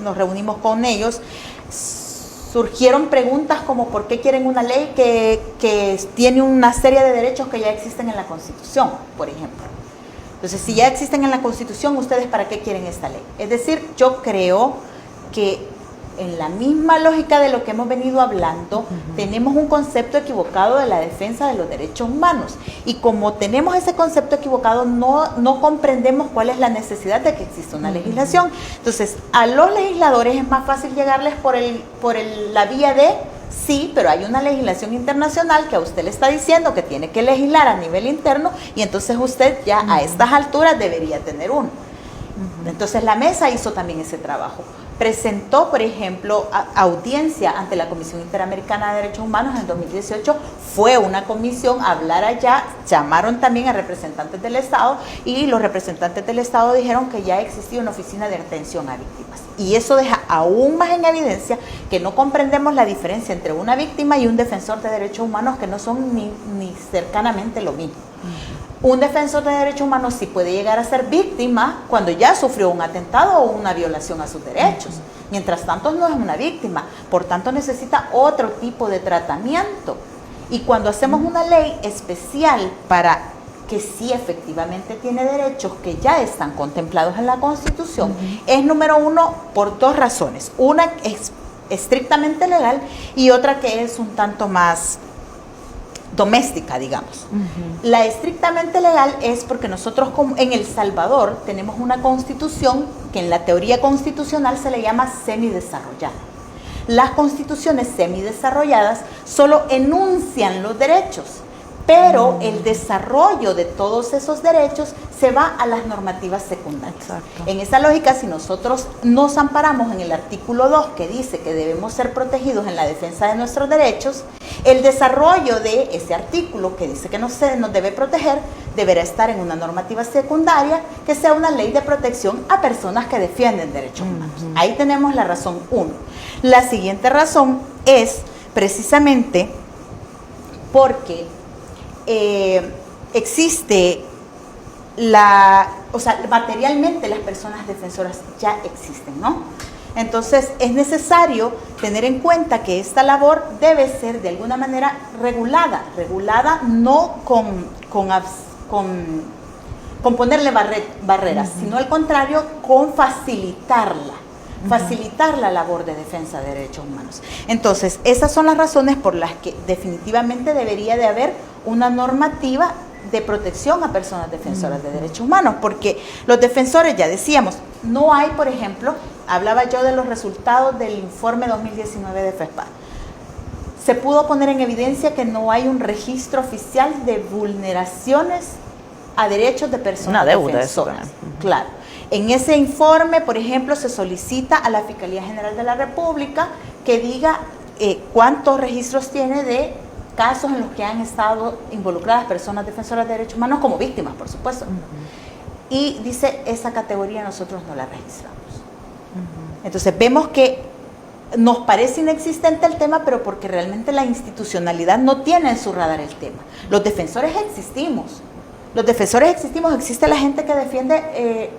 nos reunimos con ellos, surgieron preguntas como ¿por qué quieren una ley que tiene una serie de derechos que ya existen en la Constitución, por ejemplo? Entonces, si ya existen en la Constitución, ¿ustedes para qué quieren esta ley? Es decir, yo creo que en la misma lógica de lo que hemos venido hablando, tenemos un concepto equivocado de la defensa de los derechos humanos. Y como tenemos ese concepto equivocado, no comprendemos cuál es la necesidad de que exista una legislación. Entonces, a los legisladores es más fácil llegarles por la vía de, sí, pero hay una legislación internacional que a usted le está diciendo que tiene que legislar a nivel interno, y entonces usted ya a estas alturas debería tener uno. Entonces, la mesa hizo también ese trabajo. Presentó, por ejemplo, audiencia ante la Comisión Interamericana de Derechos Humanos en 2018, fue una comisión a hablar allá, llamaron también a representantes del Estado, y los representantes del Estado dijeron que ya existía una oficina de atención a víctimas. Y eso deja aún más en evidencia que no comprendemos la diferencia entre una víctima y un defensor de derechos humanos, que no son ni cercanamente lo mismo. Un defensor de derechos humanos sí puede llegar a ser víctima cuando ya sufrió un atentado o una violación a sus derechos. Mientras tanto, no es una víctima, por tanto necesita otro tipo de tratamiento. Y cuando hacemos una ley especial para que sí efectivamente tiene derechos que ya están contemplados en la Constitución, es número uno por 2 razones. Una es estrictamente legal y otra que es un tanto más doméstica, digamos. La estrictamente legal es porque nosotros en El Salvador tenemos una constitución que en la teoría constitucional se le llama semidesarrollada. Las constituciones semidesarrolladas solo enuncian los derechos, pero el desarrollo de todos esos derechos se va a las normativas secundarias. Exacto. En esa lógica, si nosotros nos amparamos en el artículo 2, que dice que debemos ser protegidos en la defensa de nuestros derechos, el desarrollo de ese artículo que dice que nos debe proteger deberá estar en una normativa secundaria que sea una ley de protección a personas que defienden derechos humanos. Ahí tenemos la razón 1. La siguiente razón es precisamente porque existe materialmente las personas defensoras ya existen, ¿no? Entonces es necesario tener en cuenta que esta labor debe ser de alguna manera regulada no con ponerle barreras, sino al contrario, con facilitar la labor de defensa de derechos humanos. Entonces, esas son las razones por las que definitivamente debería de haber una normativa de protección a personas defensoras de derechos humanos, porque los defensores, ya decíamos, no hay, por ejemplo, hablaba yo de los resultados del informe 2019 de FESPAD. Se pudo poner en evidencia que no hay un registro oficial de vulneraciones a derechos de personas defensoras. Claro. En ese informe, por ejemplo, se solicita a la Fiscalía General de la República que diga cuántos registros tiene de casos en los que han estado involucradas personas defensoras de derechos humanos como víctimas, por supuesto. Y dice, esa categoría nosotros no la registramos. Entonces vemos que nos parece inexistente el tema, pero porque realmente la institucionalidad no tiene en su radar el tema. Los defensores existimos, existe la gente que defiende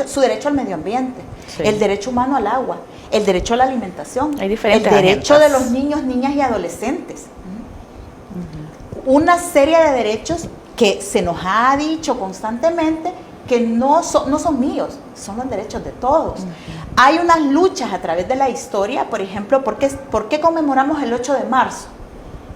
su derecho al medio ambiente, el derecho humano al agua, el derecho a la alimentación, el derecho de los niños, niñas y adolescentes. Una serie de derechos que se nos ha dicho constantemente que no son míos, son los derechos de todos. Hay unas luchas a través de la historia, por ejemplo, ¿por qué conmemoramos el 8 de marzo,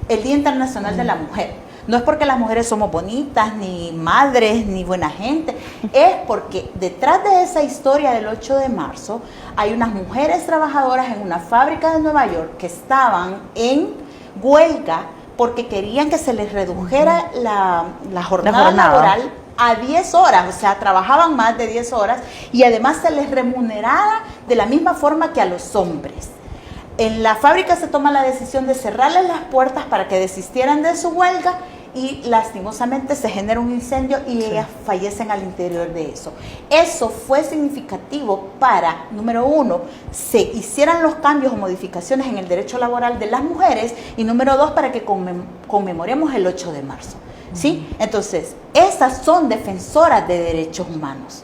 el Día Internacional de la Mujer? No es porque las mujeres somos bonitas, ni madres, ni buena gente, es porque detrás de esa historia del 8 de marzo hay unas mujeres trabajadoras en una fábrica de Nueva York que estaban en huelga porque querían que se les redujera la jornada laboral a 10 horas, o sea, trabajaban más de 10 horas y además se les remuneraba de la misma forma que a los hombres. En la fábrica se toma la decisión de cerrarles las puertas para que desistieran de su huelga y lastimosamente se genera un incendio y ellas fallecen al interior de eso. Eso fue significativo para, número uno, se hicieran los cambios o modificaciones en el derecho laboral de las mujeres y número dos, para que conmemoremos el 8 de marzo. ¿Sí? Entonces, esas son defensoras de derechos humanos.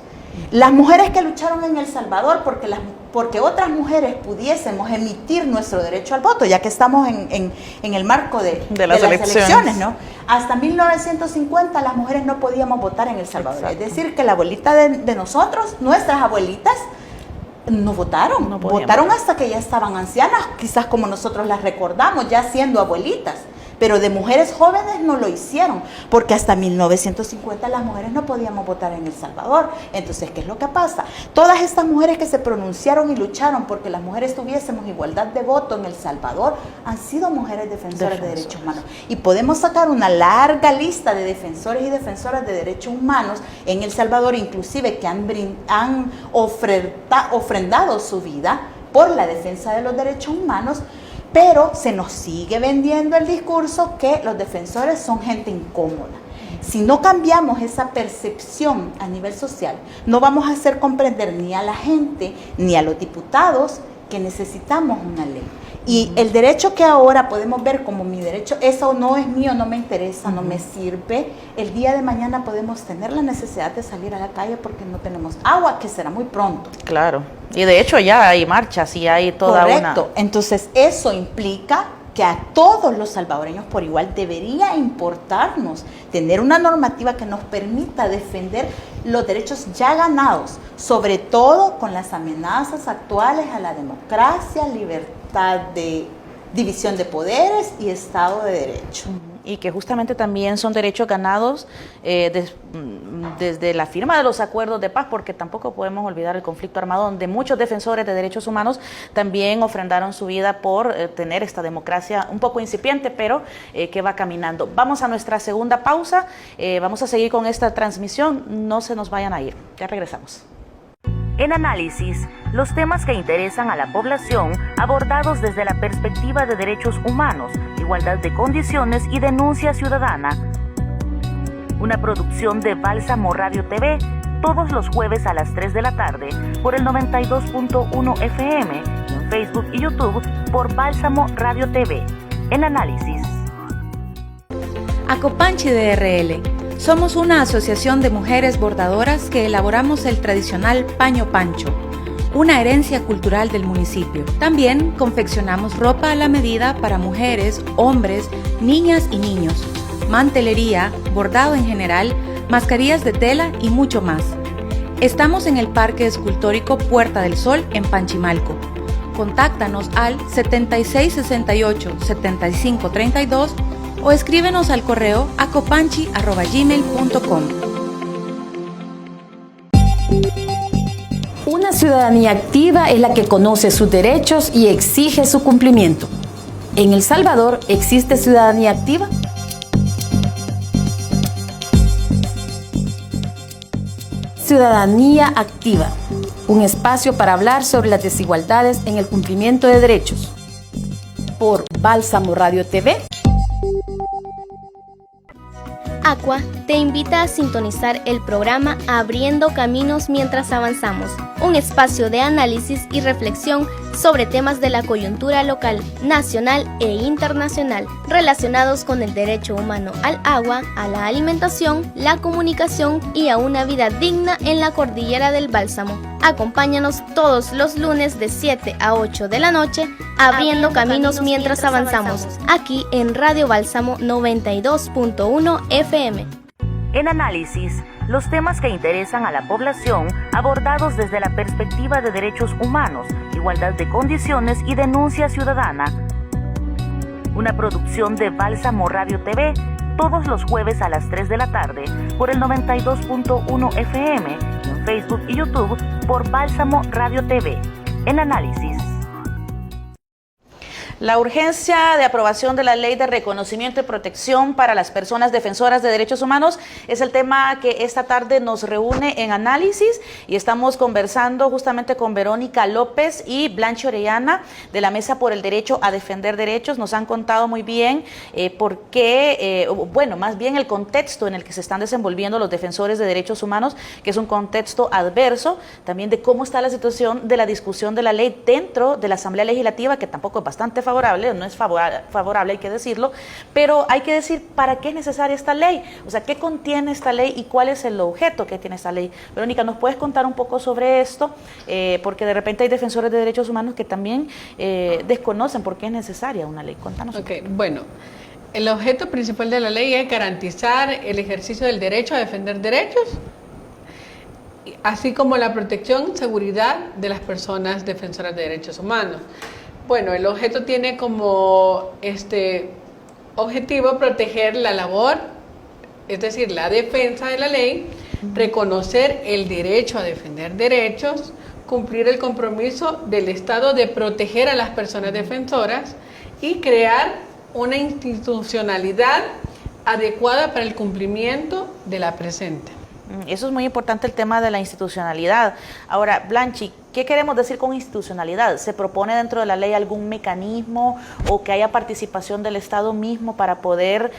Las mujeres que lucharon en El Salvador porque otras mujeres pudiésemos emitir nuestro derecho al voto, ya que estamos en el marco de las elecciones, ¿no? Hasta 1950 las mujeres no podíamos votar en El Salvador. Exacto. Es decir, que la abuelita de nosotros, nuestras abuelitas, no votaron. Votaron hasta que ya estaban ancianas, quizás como nosotros las recordamos, ya siendo abuelitas. Pero de mujeres jóvenes no lo hicieron, porque hasta 1950 las mujeres no podíamos votar en El Salvador. Entonces, ¿qué es lo que pasa? Todas estas mujeres que se pronunciaron y lucharon porque las mujeres tuviésemos igualdad de voto en El Salvador, han sido mujeres defensoras de derechos humanos. Y podemos sacar una larga lista de defensores y defensoras de derechos humanos en El Salvador, inclusive que han ofrendado su vida por la defensa de los derechos humanos. Pero se nos sigue vendiendo el discurso que los defensores son gente incómoda. Si no cambiamos esa percepción a nivel social, no vamos a hacer comprender ni a la gente ni a los diputados que necesitamos una ley. Y el derecho que ahora podemos ver como mi derecho, eso no es mío, no me interesa, no me sirve. El día de mañana podemos tener la necesidad de salir a la calle porque no tenemos agua, que será muy pronto. Claro, y de hecho ya hay marchas y hay toda Correcto. Entonces eso implica que a todos los salvadoreños por igual debería importarnos tener una normativa que nos permita defender los derechos ya ganados, sobre todo con las amenazas actuales a la democracia, libertad de división de poderes y Estado de Derecho. Y que justamente también son derechos ganados desde la firma de los acuerdos de paz, porque tampoco podemos olvidar el conflicto armado, donde muchos defensores de derechos humanos también ofrendaron su vida por tener esta democracia un poco incipiente, pero que va caminando. Vamos a nuestra segunda pausa, vamos a seguir con esta transmisión, no se nos vayan a ir, ya regresamos. En Análisis, los temas que interesan a la población abordados desde la perspectiva de derechos humanos, igualdad de condiciones y denuncia ciudadana. Una producción de Bálsamo Radio TV, todos los jueves a las 3 de la tarde por el 92.1 FM y en Facebook y YouTube por Bálsamo Radio TV. En Análisis. Acopanchi DRL, Somos una asociación de mujeres bordadoras que elaboramos el tradicional paño pancho, una herencia cultural del municipio. También confeccionamos ropa a la medida para mujeres, hombres, niñas y niños, mantelería, bordado en general, mascarillas de tela y mucho más. Estamos en el Parque Escultórico Puerta del Sol en Panchimalco. Contáctanos al 7668-7532 o escríbenos al correo acopanchi@gmail.com. Una ciudadanía activa es la que conoce sus derechos y exige su cumplimiento. ¿En El Salvador existe ciudadanía activa? Ciudadanía activa, un espacio para hablar sobre las desigualdades en el cumplimiento de derechos. Por Bálsamo Radio TV. Aqua te invita a sintonizar el programa Abriendo Caminos mientras avanzamos, un espacio de análisis y reflexión sobre temas de la coyuntura local, nacional e internacional relacionados con el derecho humano al agua, a la alimentación, la comunicación y a una vida digna en la cordillera del Bálsamo. Acompáñanos todos los lunes de 7 a 8 de la noche, abriendo caminos mientras avanzamos, aquí en Radio Bálsamo 92.1 FM. En Análisis, los temas que interesan a la población abordados desde la perspectiva de derechos humanos, igualdad de condiciones y denuncia ciudadana. Una producción de Bálsamo Radio TV, todos los jueves a las 3 de la tarde por el 92.1 FM, en Facebook y YouTube por Bálsamo Radio TV. En Análisis. La urgencia de aprobación de la Ley de Reconocimiento y Protección para las Personas Defensoras de Derechos Humanos es el tema que esta tarde nos reúne en Análisis, y estamos conversando justamente con Verónica López y Blanchi Orellana de la Mesa por el Derecho a Defender Derechos. Nos han contado muy bien por qué, más bien el contexto en el que se están desenvolviendo los defensores de derechos humanos, que es un contexto adverso, también de cómo está la situación de la discusión de la ley dentro de la Asamblea Legislativa, que tampoco es bastante favorable, no es favorable, hay que decirlo, pero hay que decir para qué es necesaria esta ley, o sea, qué contiene esta ley y cuál es el objeto que tiene esta ley. Verónica, ¿nos puedes contar un poco sobre esto? Porque de repente hay defensores de derechos humanos que también desconocen por qué es necesaria una ley. Contanos. Bueno, el objeto principal de la ley es garantizar el ejercicio del derecho a defender derechos, así como la protección y seguridad de las personas defensoras de derechos humanos. Bueno, el objeto tiene como objetivo proteger la labor, es decir, la defensa de la ley, reconocer el derecho a defender derechos, cumplir el compromiso del Estado de proteger a las personas defensoras y crear una institucionalidad adecuada para el cumplimiento de la presente. Eso es muy importante, el tema de la institucionalidad. Ahora, Blanchi, ¿qué queremos decir con institucionalidad? ¿Se propone dentro de la ley algún mecanismo o que haya participación del Estado mismo para poder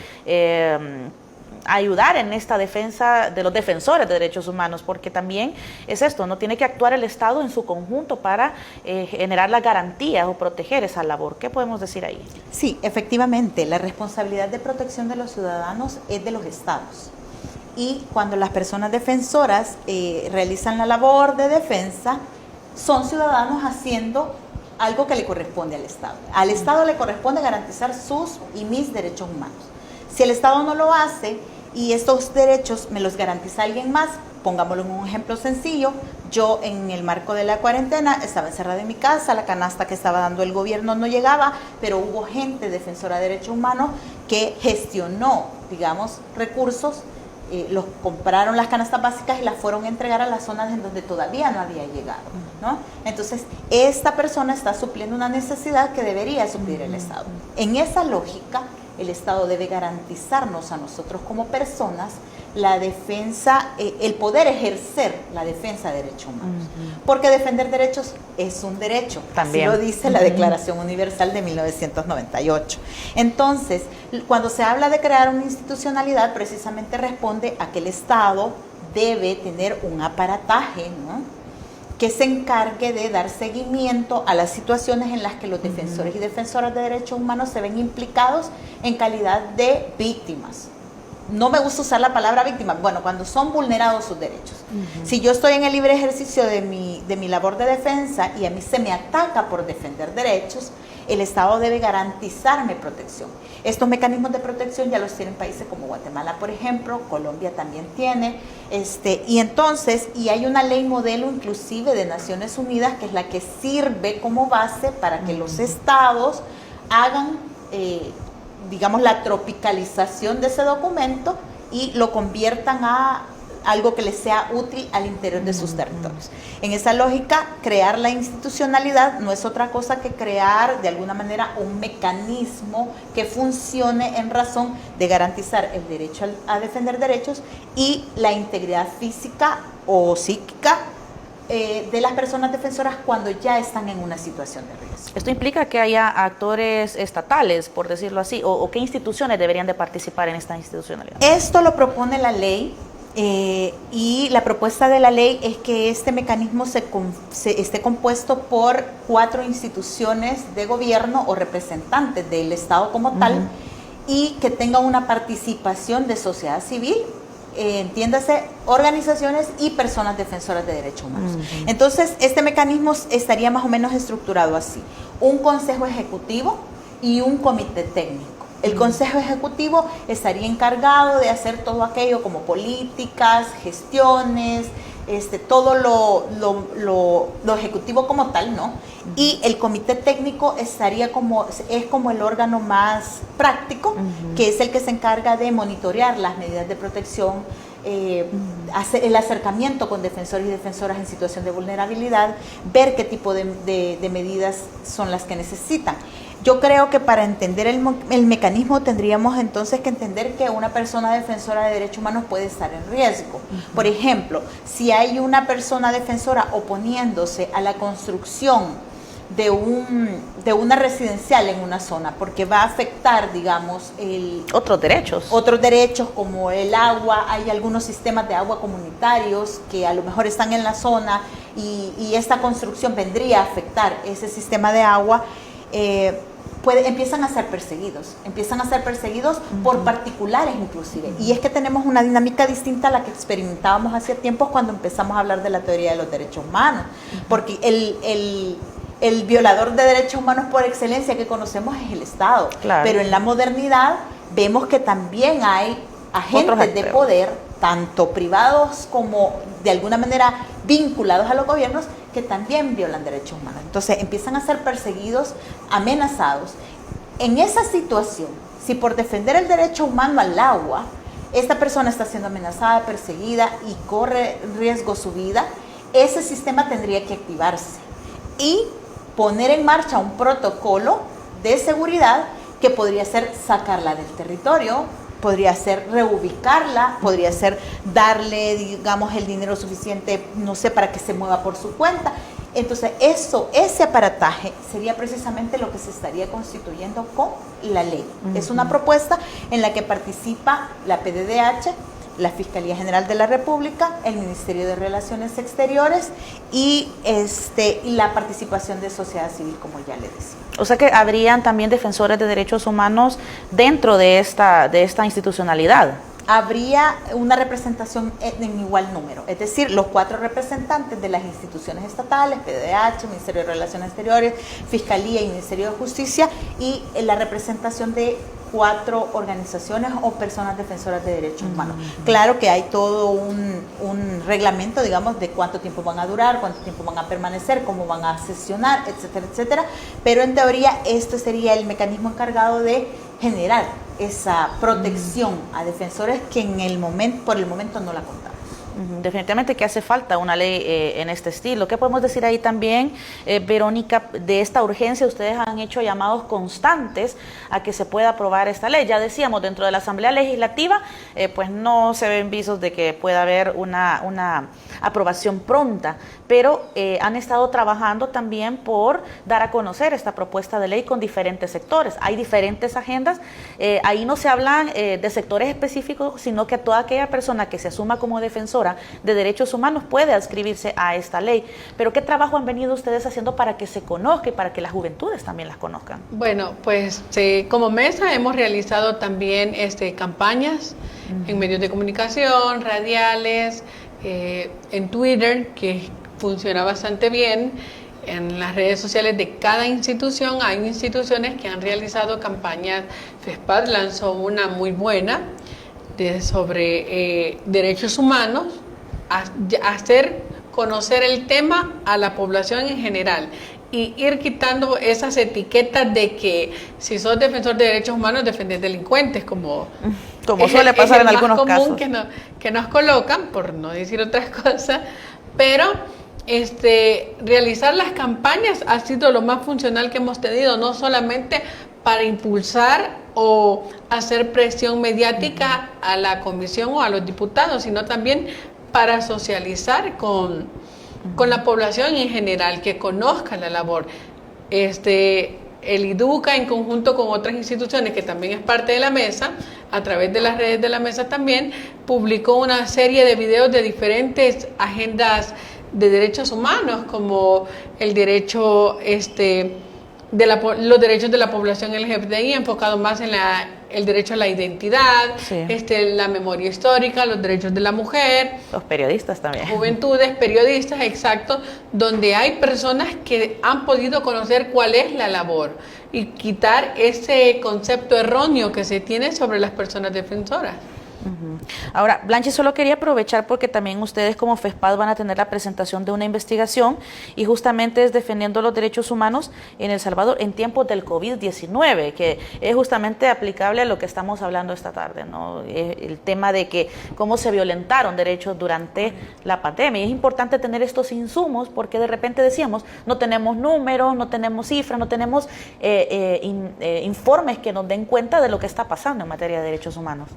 ayudar en esta defensa de los defensores de derechos humanos? Porque también es esto, no tiene que actuar el Estado en su conjunto para generar las garantías o proteger esa labor. ¿Qué podemos decir ahí? Sí, efectivamente, la responsabilidad de protección de los ciudadanos es de los Estados. Y cuando las personas defensoras realizan la labor de defensa, son ciudadanos haciendo algo que le corresponde al Estado. Al Estado le corresponde garantizar sus y mis derechos humanos. Si el Estado no lo hace y estos derechos me los garantiza alguien más, pongámoslo en un ejemplo sencillo, yo en el marco de la cuarentena estaba encerrada en mi casa, la canasta que estaba dando el gobierno no llegaba, pero hubo gente defensora de derechos humanos que gestionó, digamos, recursos, los compraron las canastas básicas y las fueron a entregar a las zonas en donde todavía no había llegado, ¿no? Entonces, esta persona está supliendo una necesidad que debería suplir el Estado. En esa lógica, el Estado debe garantizarnos a nosotros como personas la defensa, el poder ejercer la defensa de derechos humanos. Porque defender derechos es un derecho, también. Así lo dice la Declaración Universal de 1998. Entonces, cuando se habla de crear una institucionalidad, precisamente responde a que el Estado debe tener un aparataje, ¿no?, que se encargue de dar seguimiento a las situaciones en las que los defensores y defensoras de derechos humanos se ven implicados en calidad de víctimas. no me gusta usar la palabra víctima, bueno, cuando son vulnerados sus derechos. Si yo estoy en el libre ejercicio de mi labor de defensa y a mí se me ataca por defender derechos, el Estado debe garantizarme protección. Estos mecanismos de protección ya los tienen países como Guatemala, por ejemplo, Colombia también tiene, y hay una ley modelo inclusive de Naciones Unidas que es la que sirve como base para que los estados hagan, digamos, la tropicalización de ese documento y lo conviertan a algo que les sea útil al interior de sus territorios. En esa lógica, crear la institucionalidad no es otra cosa que crear de alguna manera un mecanismo que funcione en razón de garantizar el derecho a defender derechos y la integridad física o psíquica de las personas defensoras cuando ya están en una situación de riesgo. ¿Esto implica que haya actores estatales, por decirlo así, o qué instituciones deberían de participar en esta institucionalidad? Esto lo propone la ley. Y la propuesta de la ley es que este mecanismo esté compuesto por 4 instituciones de gobierno o representantes del Estado como tal y que tenga una participación de sociedad civil, entiéndase, organizaciones y personas defensoras de derechos humanos. Entonces, este mecanismo estaría más o menos estructurado así: un consejo ejecutivo y un comité técnico. El Consejo Ejecutivo estaría encargado de hacer todo aquello como políticas, gestiones, todo lo ejecutivo como tal, ¿no? Y el Comité Técnico es como el órgano más práctico, que es el que se encarga de monitorear las medidas de protección, hacer el acercamiento con defensores y defensoras en situación de vulnerabilidad, ver qué tipo de medidas son las que necesitan. Yo creo que para entender el mecanismo tendríamos entonces que entender que una persona defensora de derechos humanos puede estar en riesgo. Por ejemplo, si hay una persona defensora oponiéndose a la construcción de una residencial en una zona, porque va a afectar, digamos, otros derechos como el agua. Hay algunos sistemas de agua comunitarios que a lo mejor están en la zona y esta construcción vendría a afectar ese sistema de agua. Empiezan a ser perseguidos por particulares inclusive. Y es que tenemos una dinámica distinta a la que experimentábamos hace tiempos cuando empezamos a hablar de la teoría de los derechos humanos, porque el violador de derechos humanos por excelencia que conocemos es el Estado. Claro. Pero en la modernidad vemos que también hay agentes de poder, tanto privados como de alguna manera vinculados a los gobiernos, que también violan derechos humanos. Entonces empiezan a ser perseguidos, amenazados. En esa situación, si por defender el derecho humano al agua, esta persona está siendo amenazada, perseguida y corre riesgo su vida, ese sistema tendría que activarse y poner en marcha un protocolo de seguridad que podría ser sacarla del territorio, podría ser reubicarla, podría ser darle, digamos, el dinero suficiente, no sé, para que se mueva por su cuenta. Entonces, ese aparataje sería precisamente lo que se estaría constituyendo con la ley. Es una propuesta en la que participa la PDDH, la Fiscalía General de la República, el Ministerio de Relaciones Exteriores y la participación de sociedad civil, como ya le decía. O sea que habrían también defensores de derechos humanos dentro de esta institucionalidad. Habría una representación en igual número, es decir, los 4 representantes de las instituciones estatales, PDH, Ministerio de Relaciones Exteriores, Fiscalía y Ministerio de Justicia, y la representación de 4 organizaciones o personas defensoras de derechos humanos. Claro que hay todo un reglamento, digamos, de cuánto tiempo van a durar, cuánto tiempo van a permanecer, cómo van a sesionar, etcétera, etcétera, pero en teoría este sería el mecanismo encargado de generar esa protección a defensores que por el momento no la contamos. Definitivamente que hace falta una ley en este estilo. ¿Qué podemos decir ahí también, Verónica, de esta urgencia? Ustedes han hecho llamados constantes a que se pueda aprobar esta ley. Ya decíamos, dentro de la Asamblea Legislativa, pues no se ven visos de que pueda haber una aprobación pronta, pero han estado trabajando también por dar a conocer esta propuesta de ley con diferentes sectores. Hay diferentes agendas, ahí no se hablan de sectores específicos, sino que toda aquella persona que se asuma como defensora de derechos humanos puede adscribirse a esta ley. Pero ¿qué trabajo han venido ustedes haciendo para que se conozca y para que las juventudes también las conozcan? Bueno, pues como mesa hemos realizado también campañas en medios de comunicación, radiales, en Twitter, que funciona bastante bien. En las redes sociales de cada institución hay instituciones que han realizado campañas. FESPAD lanzó una muy buena sobre derechos humanos, hacer conocer el tema a la población en general y ir quitando esas etiquetas de que si sos defensor de derechos humanos defendés delincuentes, como suele pasar en algunos casos. Que nos colocan, por no decir otras cosas, pero realizar las campañas ha sido lo más funcional que hemos tenido, no solamente para impulsar o hacer presión mediática a la comisión o a los diputados, sino también para socializar con la población en general, que conozca la labor. El IDUCA, en conjunto con otras instituciones que también es parte de la mesa, a través de las redes de la mesa también, publicó una serie de videos de diferentes agendas de derechos humanos, como el derecho los derechos de la población LGBTI, enfocado más en el derecho a la identidad, sí, la memoria histórica, los derechos de la mujer, los periodistas también, juventudes, periodistas, exacto, donde hay personas que han podido conocer cuál es la labor y quitar ese concepto erróneo que se tiene sobre las personas defensoras. Ahora, Blanchi, solo quería aprovechar porque también ustedes como FESPAD van a tener la presentación de una investigación y justamente es defendiendo los derechos humanos en El Salvador en tiempos del COVID-19, que es justamente aplicable a lo que estamos hablando esta tarde, ¿no? El tema de que cómo se violentaron derechos durante la pandemia. Y es importante tener estos insumos porque de repente decíamos, no tenemos números, no tenemos cifras, no tenemos informes que nos den cuenta de lo que está pasando en materia de derechos humanos.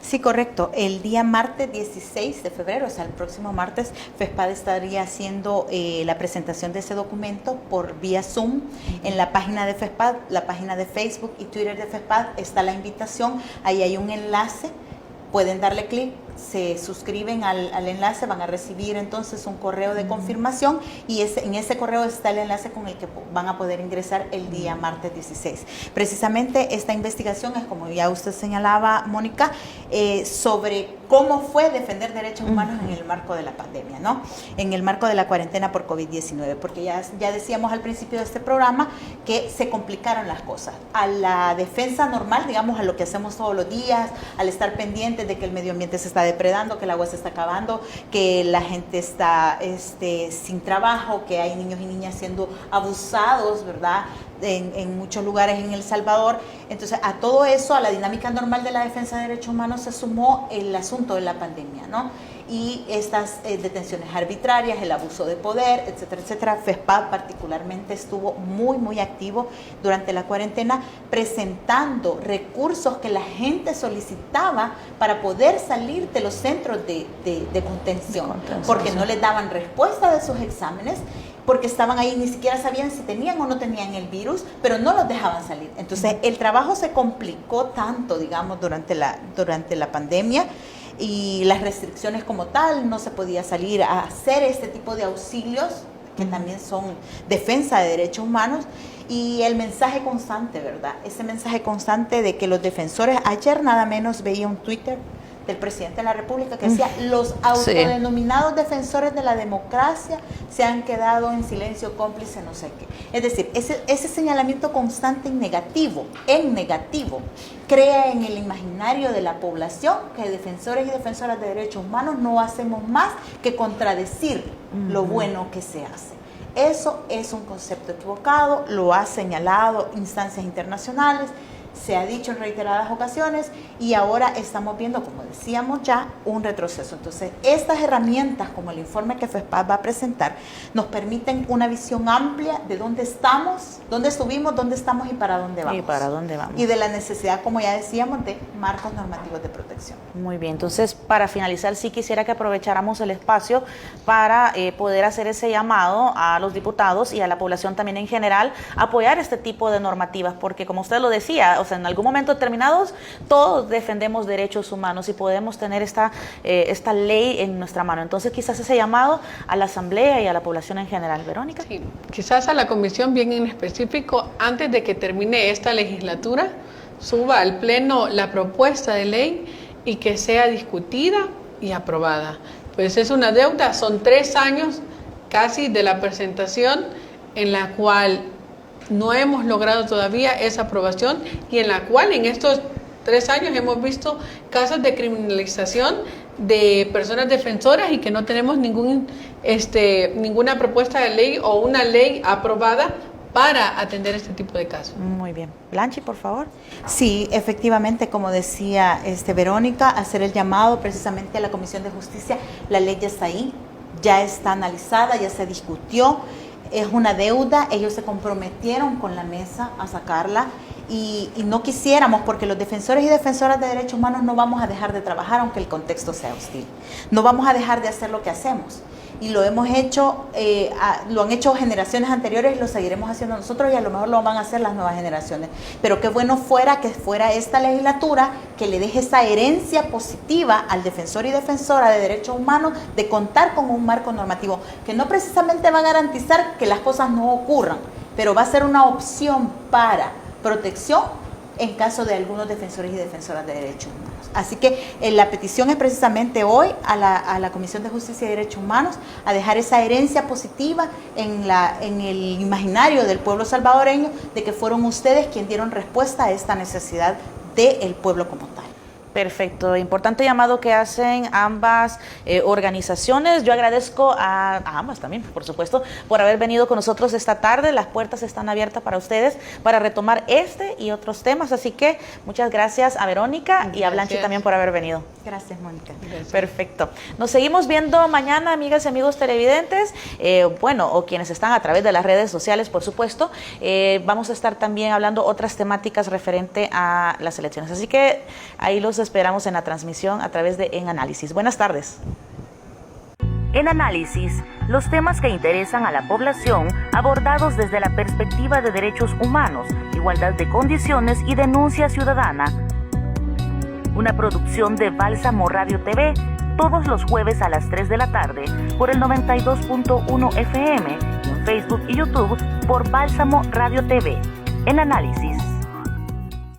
Sí, correcto. El día martes 16 de febrero, o sea, el próximo martes, FESPAD estaría haciendo la presentación de ese documento por vía Zoom en la página de FESPAD, la página de Facebook y Twitter de FESPAD. Está la invitación, ahí hay un enlace, pueden darle clic, se suscriben al enlace, van a recibir entonces un correo de confirmación y en ese correo está el enlace con el que van a poder ingresar el día martes 16. Precisamente esta investigación es, como ya usted señalaba, Mónica, sobre cómo fue defender derechos humanos en el marco de la pandemia, ¿no? En el marco de la cuarentena por COVID-19, porque ya decíamos al principio de este programa que se complicaron las cosas. A la defensa normal, digamos, a lo que hacemos todos los días, al estar pendientes de que el medio ambiente se está depredando, que el agua se está acabando, que la gente está sin trabajo, que hay niños y niñas siendo abusados, ¿verdad?, en muchos lugares en El Salvador. Entonces, a todo eso, a la dinámica normal de la defensa de derechos humanos, se sumó el asunto de la pandemia, ¿no? Y estas detenciones arbitrarias, el abuso de poder, etcétera, etcétera. FESPAD particularmente estuvo muy, muy activo durante la cuarentena, presentando recursos que la gente solicitaba para poder salir de los centros de contención, porque no les daban respuesta de sus exámenes, porque estaban ahí, ni siquiera sabían si tenían o no tenían el virus, pero no los dejaban salir. Entonces, el trabajo se complicó tanto, digamos, durante la pandemia, y las restricciones como tal, no se podía salir a hacer este tipo de auxilios, que también son defensa de derechos humanos, y el mensaje constante, ¿verdad? Ese mensaje constante de que los defensores, ayer nada menos veía un Twitter del presidente de la República que decía, los autodenominados defensores de la democracia se han quedado en silencio cómplice, no sé qué. Es decir, ese señalamiento constante en negativo, crea en el imaginario de la población que defensores y defensoras de derechos humanos no hacemos más que contradecir lo bueno que se hace. Eso es un concepto equivocado, lo ha señalado instancias internacionales. se ha dicho en reiteradas ocasiones y ahora estamos viendo, como decíamos ya, un retroceso. Entonces, estas herramientas, como el informe que FESPAD va a presentar, nos permiten una visión amplia de dónde estamos, dónde estuvimos, dónde estamos y para dónde vamos. Y para dónde vamos. Y de la necesidad, como ya decíamos, de marcos normativos de protección. Muy bien, entonces para finalizar sí quisiera que aprovecháramos el espacio para poder hacer ese llamado a los diputados y a la población también en general, apoyar este tipo de normativas, porque como usted lo decía, o sea, en algún momento determinados todos defendemos derechos humanos y podemos tener esta ley en nuestra mano. Entonces quizás ese llamado a la Asamblea y a la población en general. Verónica. Sí, quizás a la Comisión bien en específico, antes de que termine esta legislatura, suba al Pleno la propuesta de ley y que sea discutida y aprobada. Pues es una deuda, son 3 años casi de la presentación en la cual no hemos logrado todavía esa aprobación y en la cual en estos 3 años hemos visto casos de criminalización de personas defensoras y que no tenemos ninguna propuesta de ley o una ley aprobada para atender este tipo de casos. Muy bien. Blanchi, por favor. Sí, efectivamente, como decía Verónica, hacer el llamado precisamente a la Comisión de Justicia. La ley ya está ahí, ya está analizada, ya se discutió. Es una deuda, ellos se comprometieron con la mesa a sacarla y no quisiéramos, porque los defensores y defensoras de derechos humanos no vamos a dejar de trabajar aunque el contexto sea hostil. No vamos a dejar de hacer lo que hacemos y lo hemos hecho, lo han hecho generaciones anteriores y lo seguiremos haciendo nosotros y a lo mejor lo van a hacer las nuevas generaciones. Pero qué bueno fuera que fuera esta legislatura que le deje esa herencia positiva al defensor y defensora de derechos humanos de contar con un marco normativo que no precisamente va a garantizar que las cosas no ocurran, pero va a ser una opción para protección en caso de algunos defensores y defensoras de derechos humanos. Así que la petición es precisamente hoy a la Comisión de Justicia y Derechos Humanos a dejar esa herencia positiva en el imaginario del pueblo salvadoreño de que fueron ustedes quienes dieron respuesta a esta necesidad del pueblo como tal. Perfecto, importante llamado que hacen ambas organizaciones. Yo agradezco a ambas también, por supuesto, por haber venido con nosotros esta tarde. Las puertas están abiertas para ustedes para retomar este y otros temas. Así que muchas gracias a Verónica y a Blanchi también por haber venido. Gracias, Mónica. Gracias. Perfecto. Nos seguimos viendo mañana, amigas y amigos televidentes, o quienes están a través de las redes sociales, por supuesto. Vamos a estar también hablando otras temáticas referente a las elecciones. Así que ahí los esperamos en la transmisión a través de En Análisis. Buenas tardes. En Análisis, los temas que interesan a la población abordados desde la perspectiva de derechos humanos, igualdad de condiciones y denuncia ciudadana. Una producción de Bálsamo Radio TV, todos los jueves a las 3 de la tarde por el 92.1 FM y en Facebook y YouTube por Bálsamo Radio TV. En Análisis.